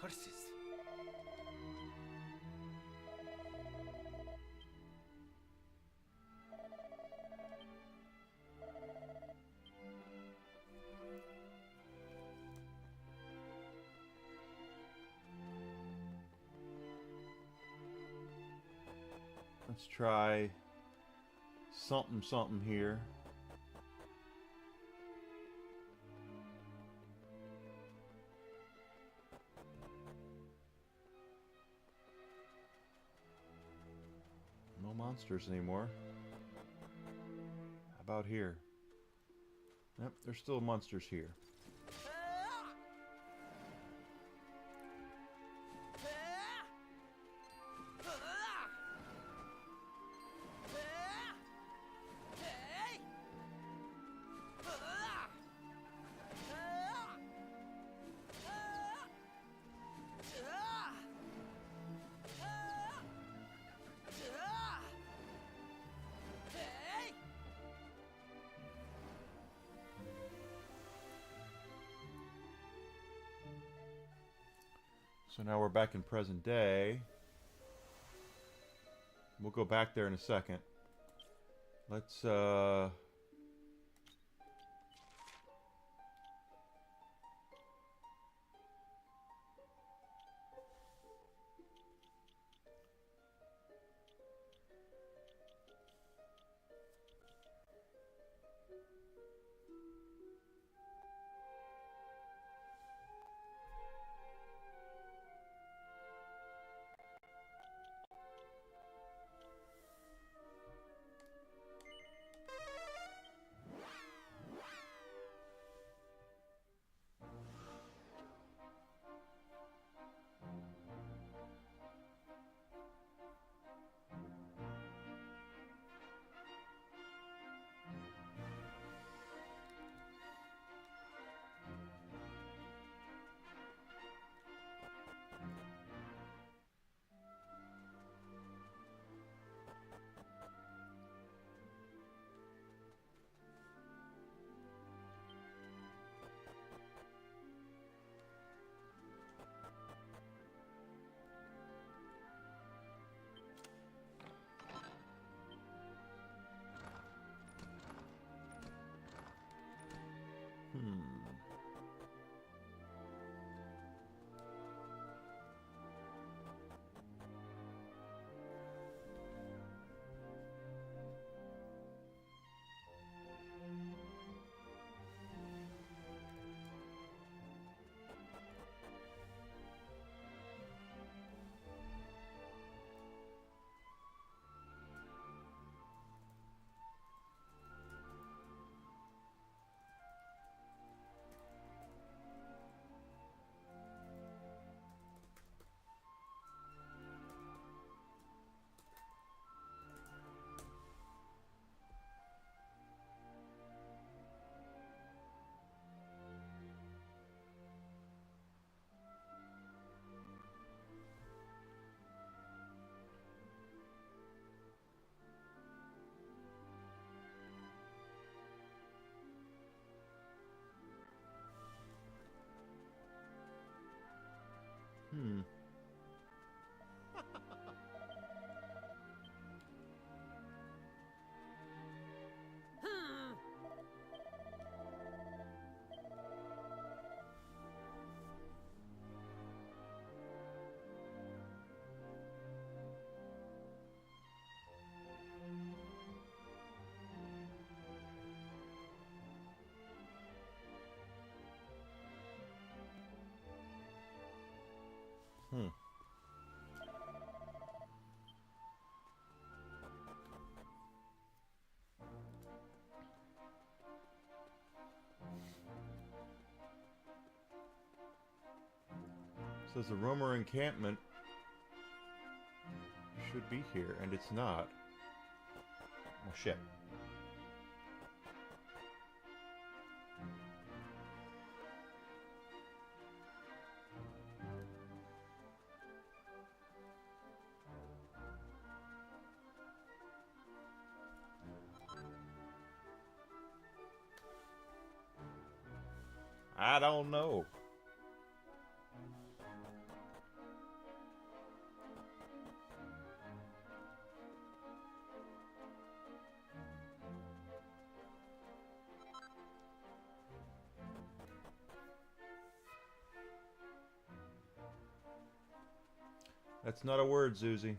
curses. Let's try something something here. No monsters anymore. How about here? Yep, there's still monsters here. So now we're back in present day. We'll go back there in a second. Let's says the Romer encampment should be here, and it's not. Oh shit. I don't know. That's not a word, Zuzi.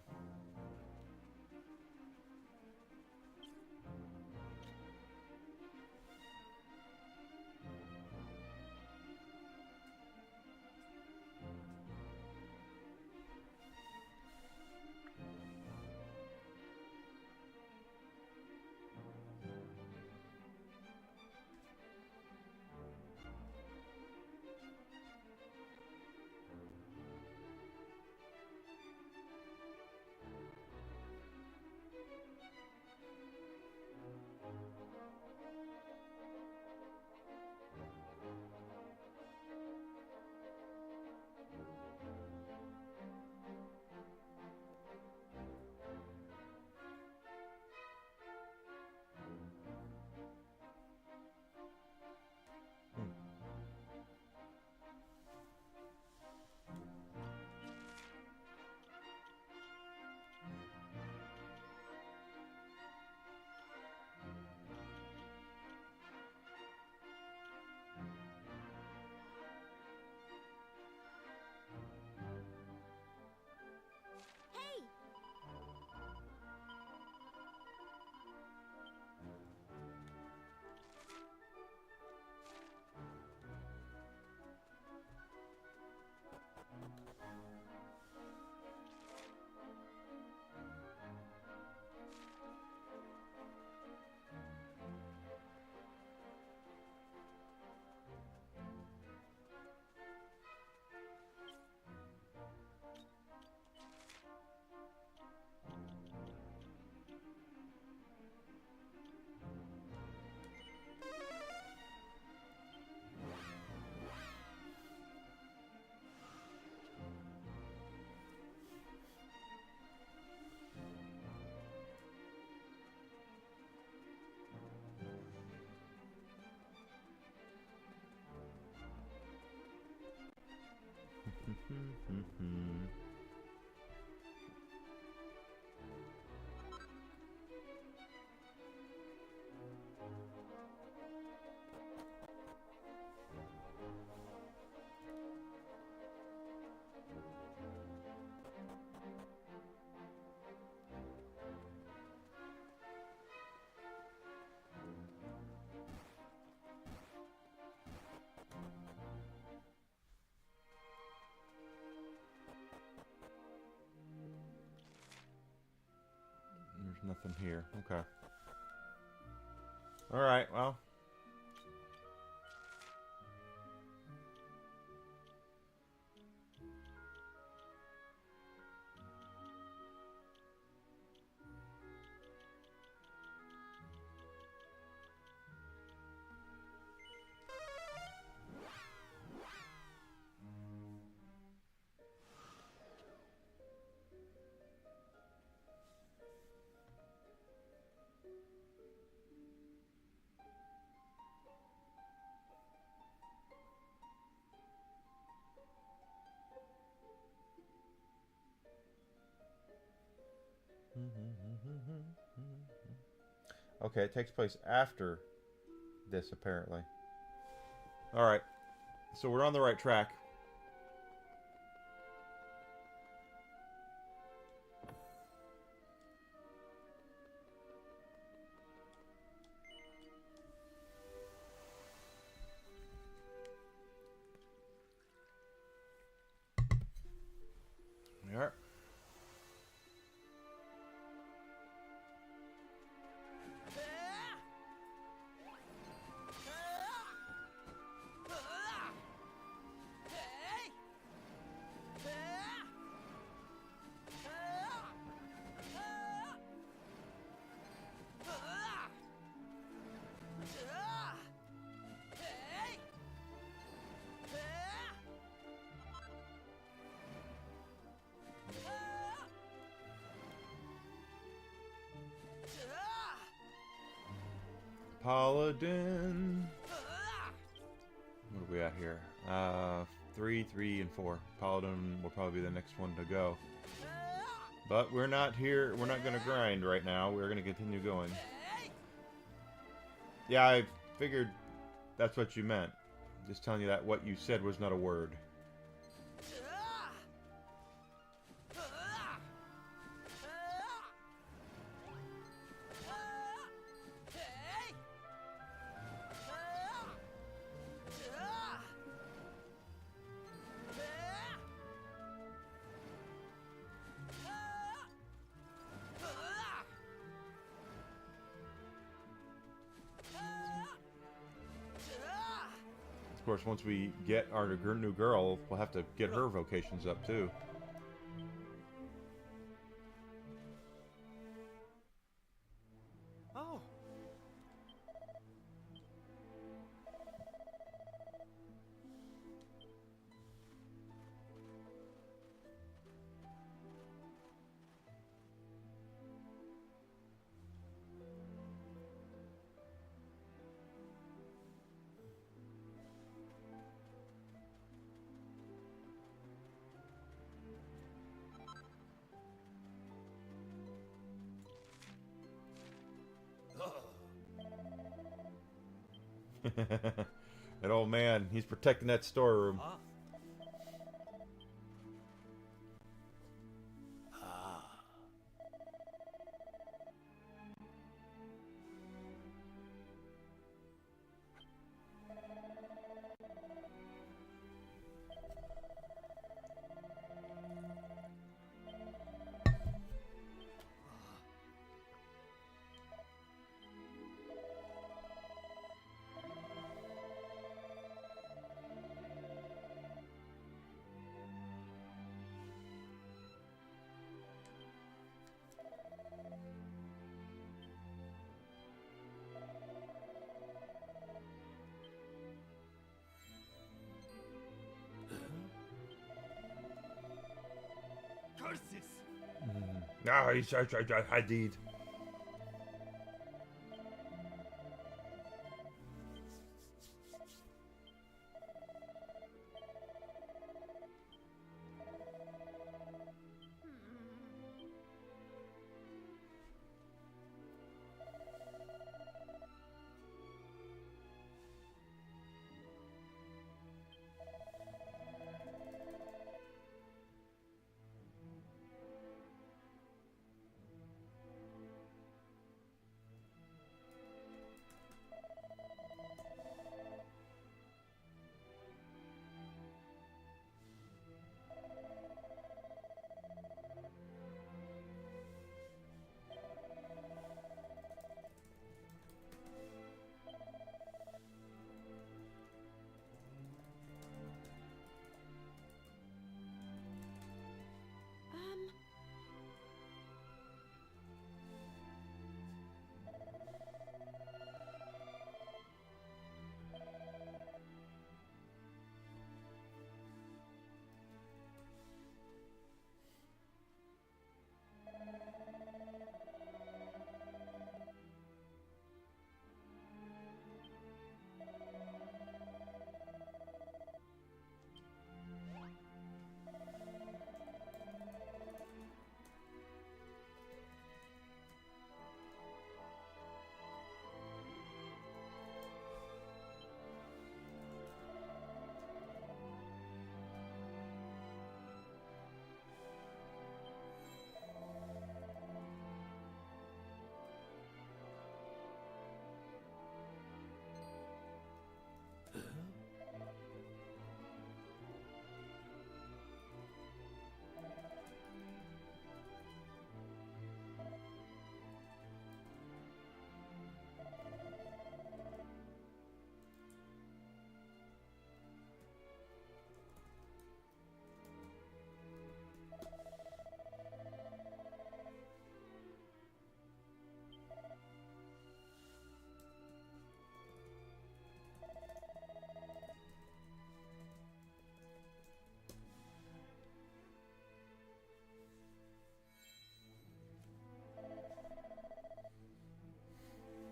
There's nothing here. Okay. All right. Well. Okay, it takes place after this, apparently. Alright, so we're on the right track. Alright. Paladin. What are we at here? 3, 3, and 4. Paladin will probably be the next one to go. But we're not here. We're not going to grind right now. We're going to continue going. Yeah, I figured that's what you meant. Just telling you that what you said was not a word. Of course, once we get our new girl, we'll have to get her vocations up too. Oh. That old man, he's protecting that storeroom. No, he's Hadid.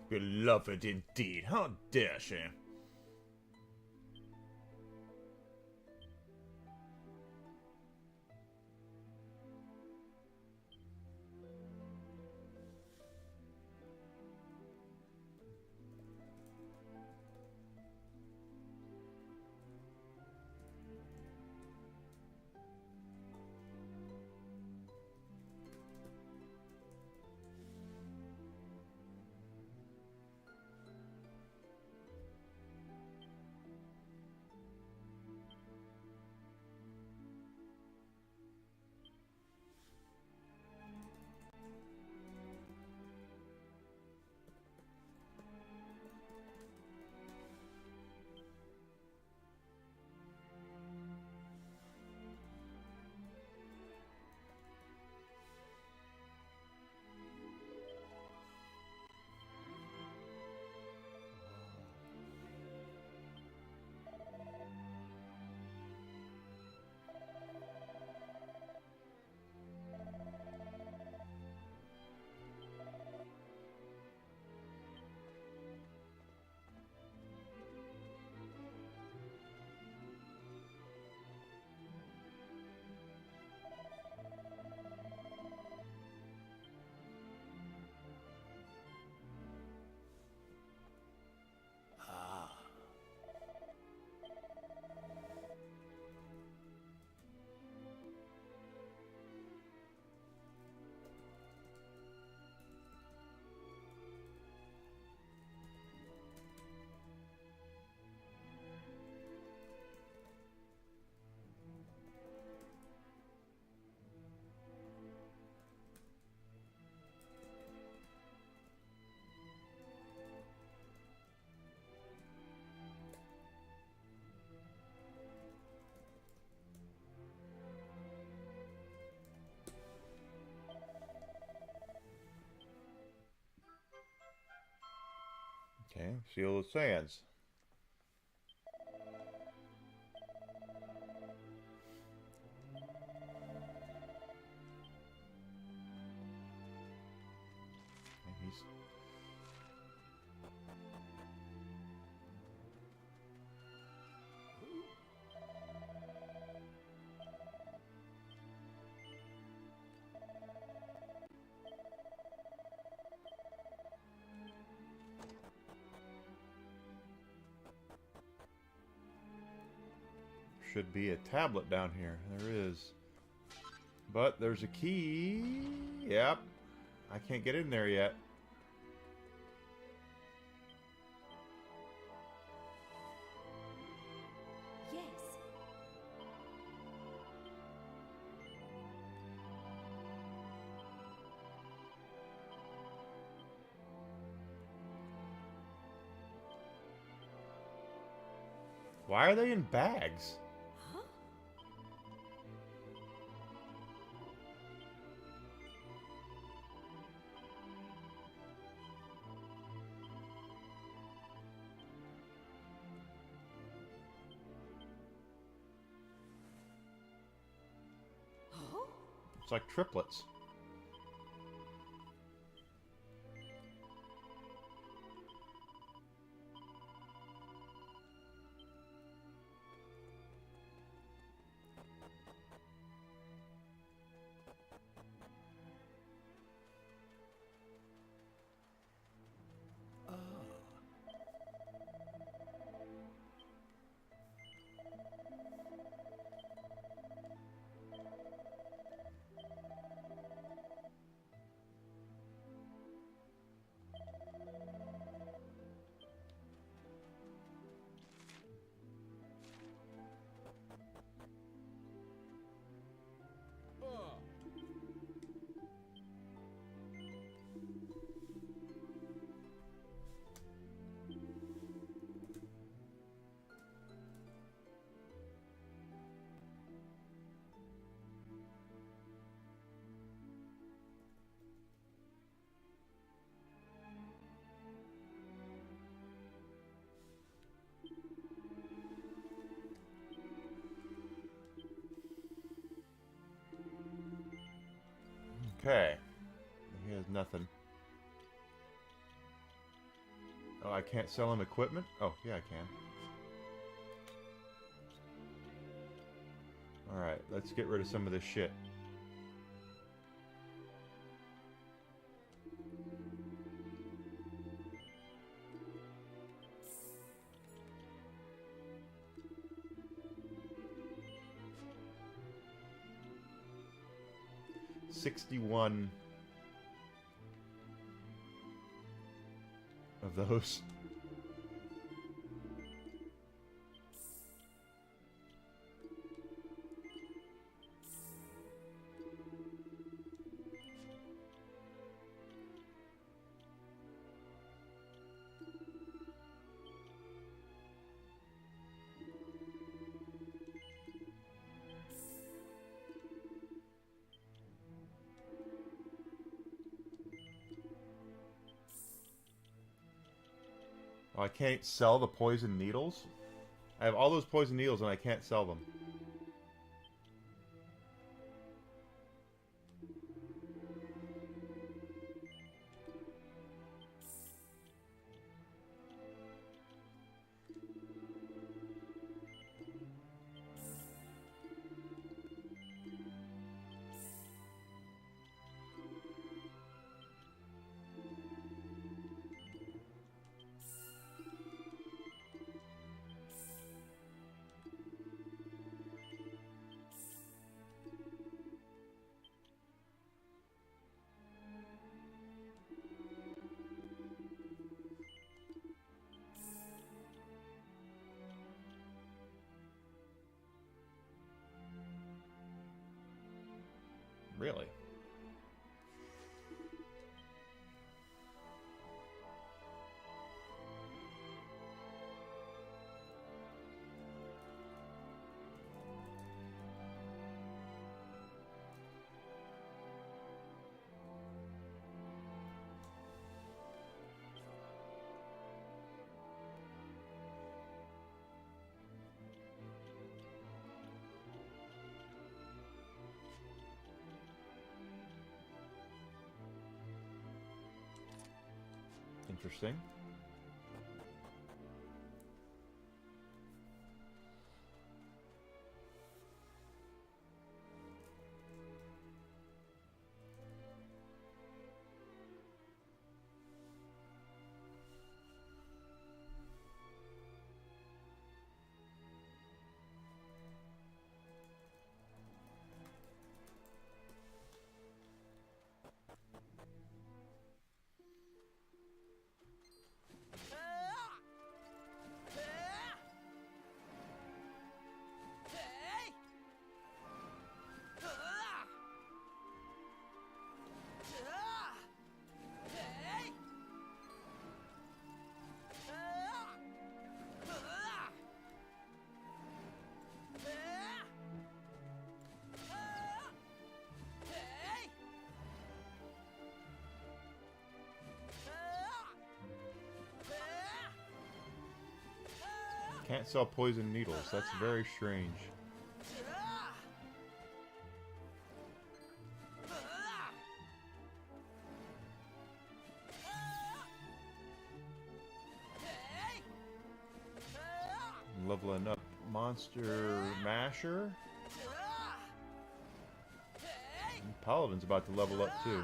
Beloved indeed. How dare she? Okay, Seal of Sands. He's should be a tablet down here. There is. But there's a key. Yep. I can't get in there yet. Yes. Why are they in bags? Huh? Huh? It's like triplets. Okay. He has nothing. Oh, I can't sell him equipment? Oh, yeah, I can. Alright, let's get rid of some of this shit. $61 of those. Oh, I can't sell the poison needles? I have all those poison needles and I can't sell them. Really? Interesting. Can't sell poison needles. That's very strange. Leveling up Monster Masher. And Paladin's about to level up too.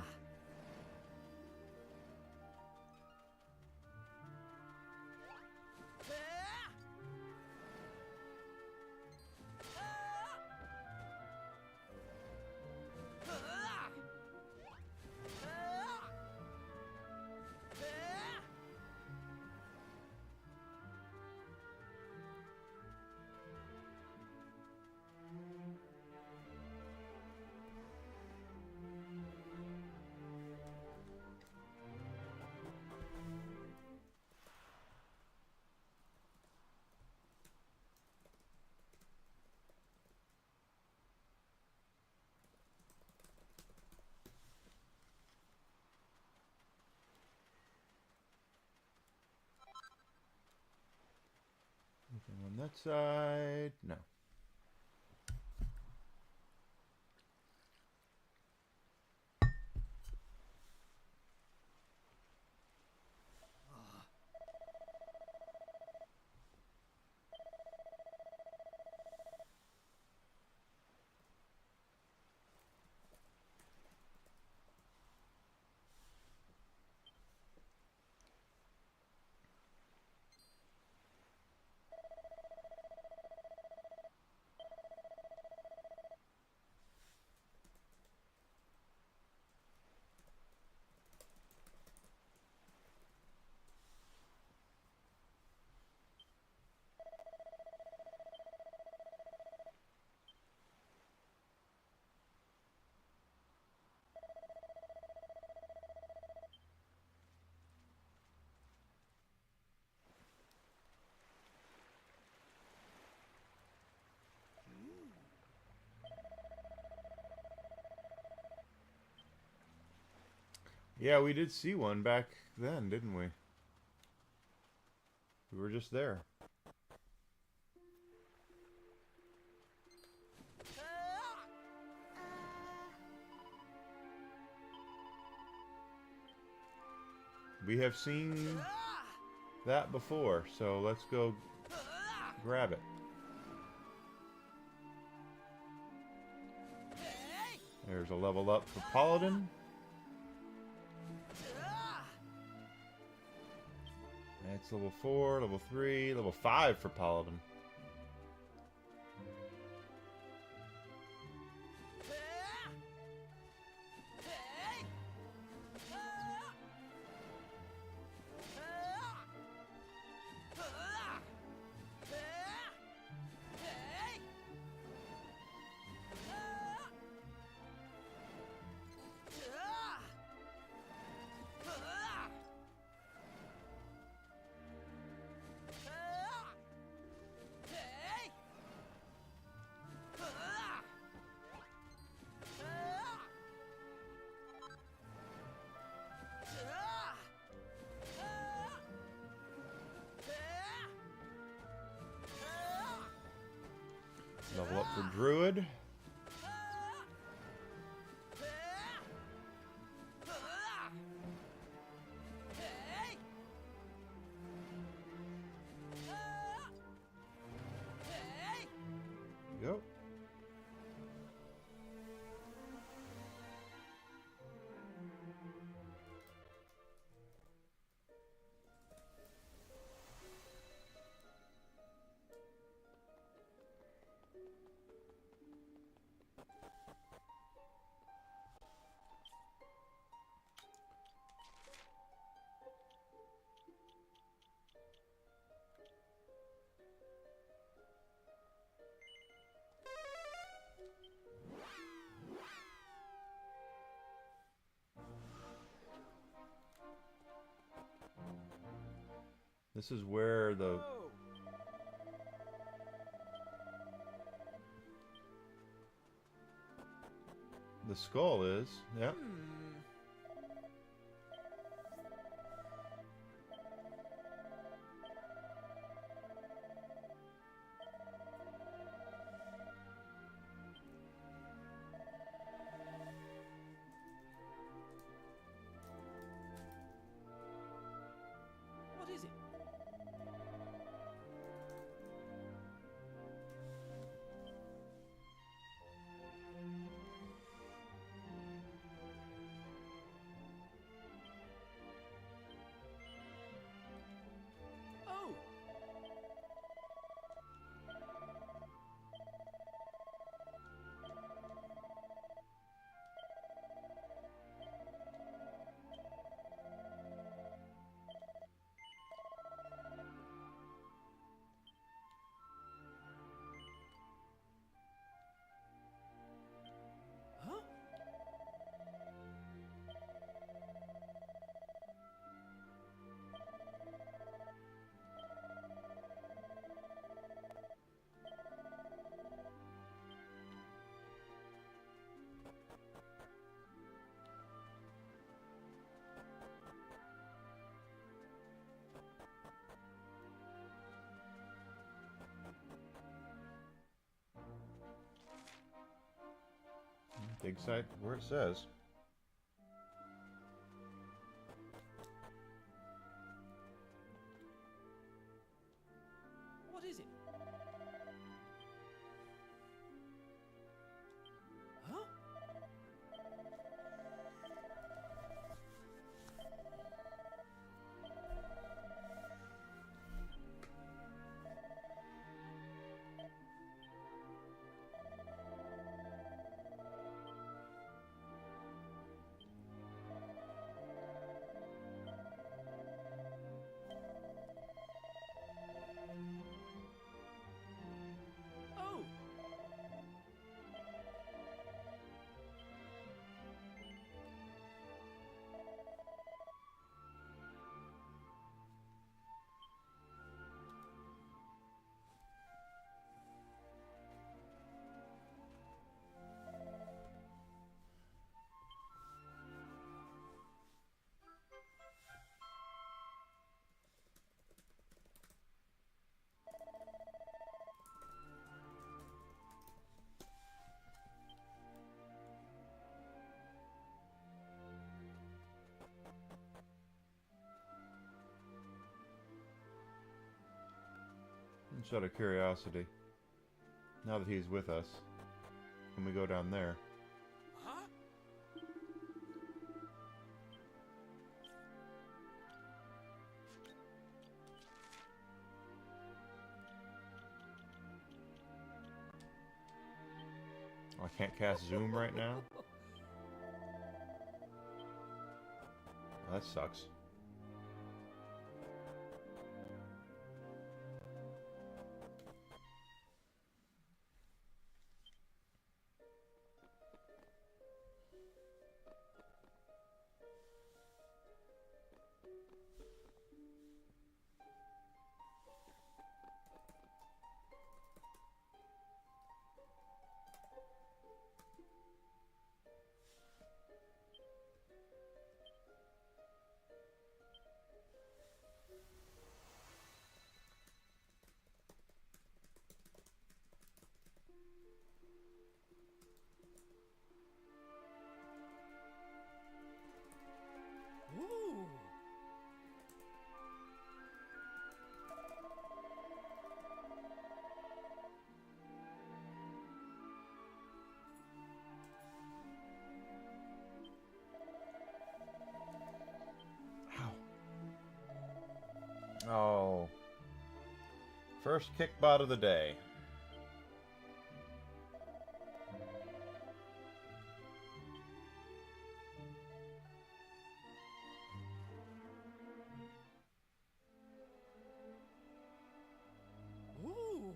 Anything on that side? No. Yeah, we did see one back then, didn't we? We were just there. We have seen that before, so let's go grab it. There's a level up for Paladin. That's level 4, level 3, level 5 for Paladin. Level up for Druid. Go. This is where the skull is. Yep. What is it? Oh! Huh? Dig site where it says. What is it? Huh? Just out of curiosity, now that he's with us, can we go down there? Oh, I can't cast Zoom right now? That sucks. Ooh. Ow. Oh. First kick bot of the day. Ooh.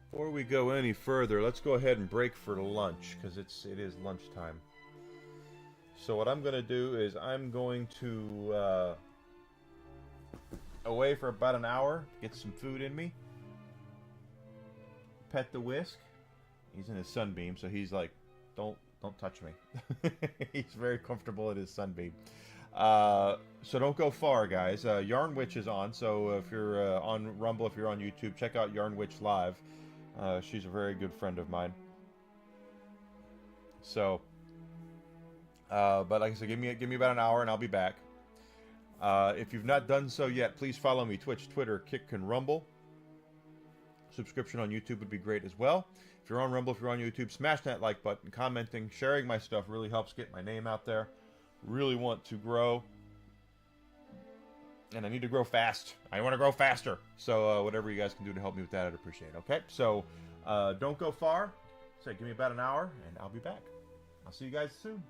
Before we go any further, let's go ahead and break for lunch, because it is lunchtime. So what I'm going to do is I'm going to away for about an hour, get some food in me, pet the whisk. He's in his sunbeam, so he's like, don't touch me. He's very comfortable in his sunbeam. So don't go far, guys. Yarn Witch is on, so if you're on Rumble, if you're on YouTube, check out Yarn Witch live. She's a very good friend of mine. So, but like I said, give me about an hour and I'll be back. If you've not done so yet, please follow me: Twitch, Twitter, Kick, and Rumble. Subscription on YouTube would be great as well. If you're on Rumble, if you're on YouTube, smash that like button. Commenting, sharing my stuff really helps get my name out there. Really want to grow, and I need to grow fast. I want to grow faster. So whatever you guys can do to help me with that, I'd appreciate it. Okay, so don't go far. Say, give me about an hour, and I'll be back. I'll see you guys soon.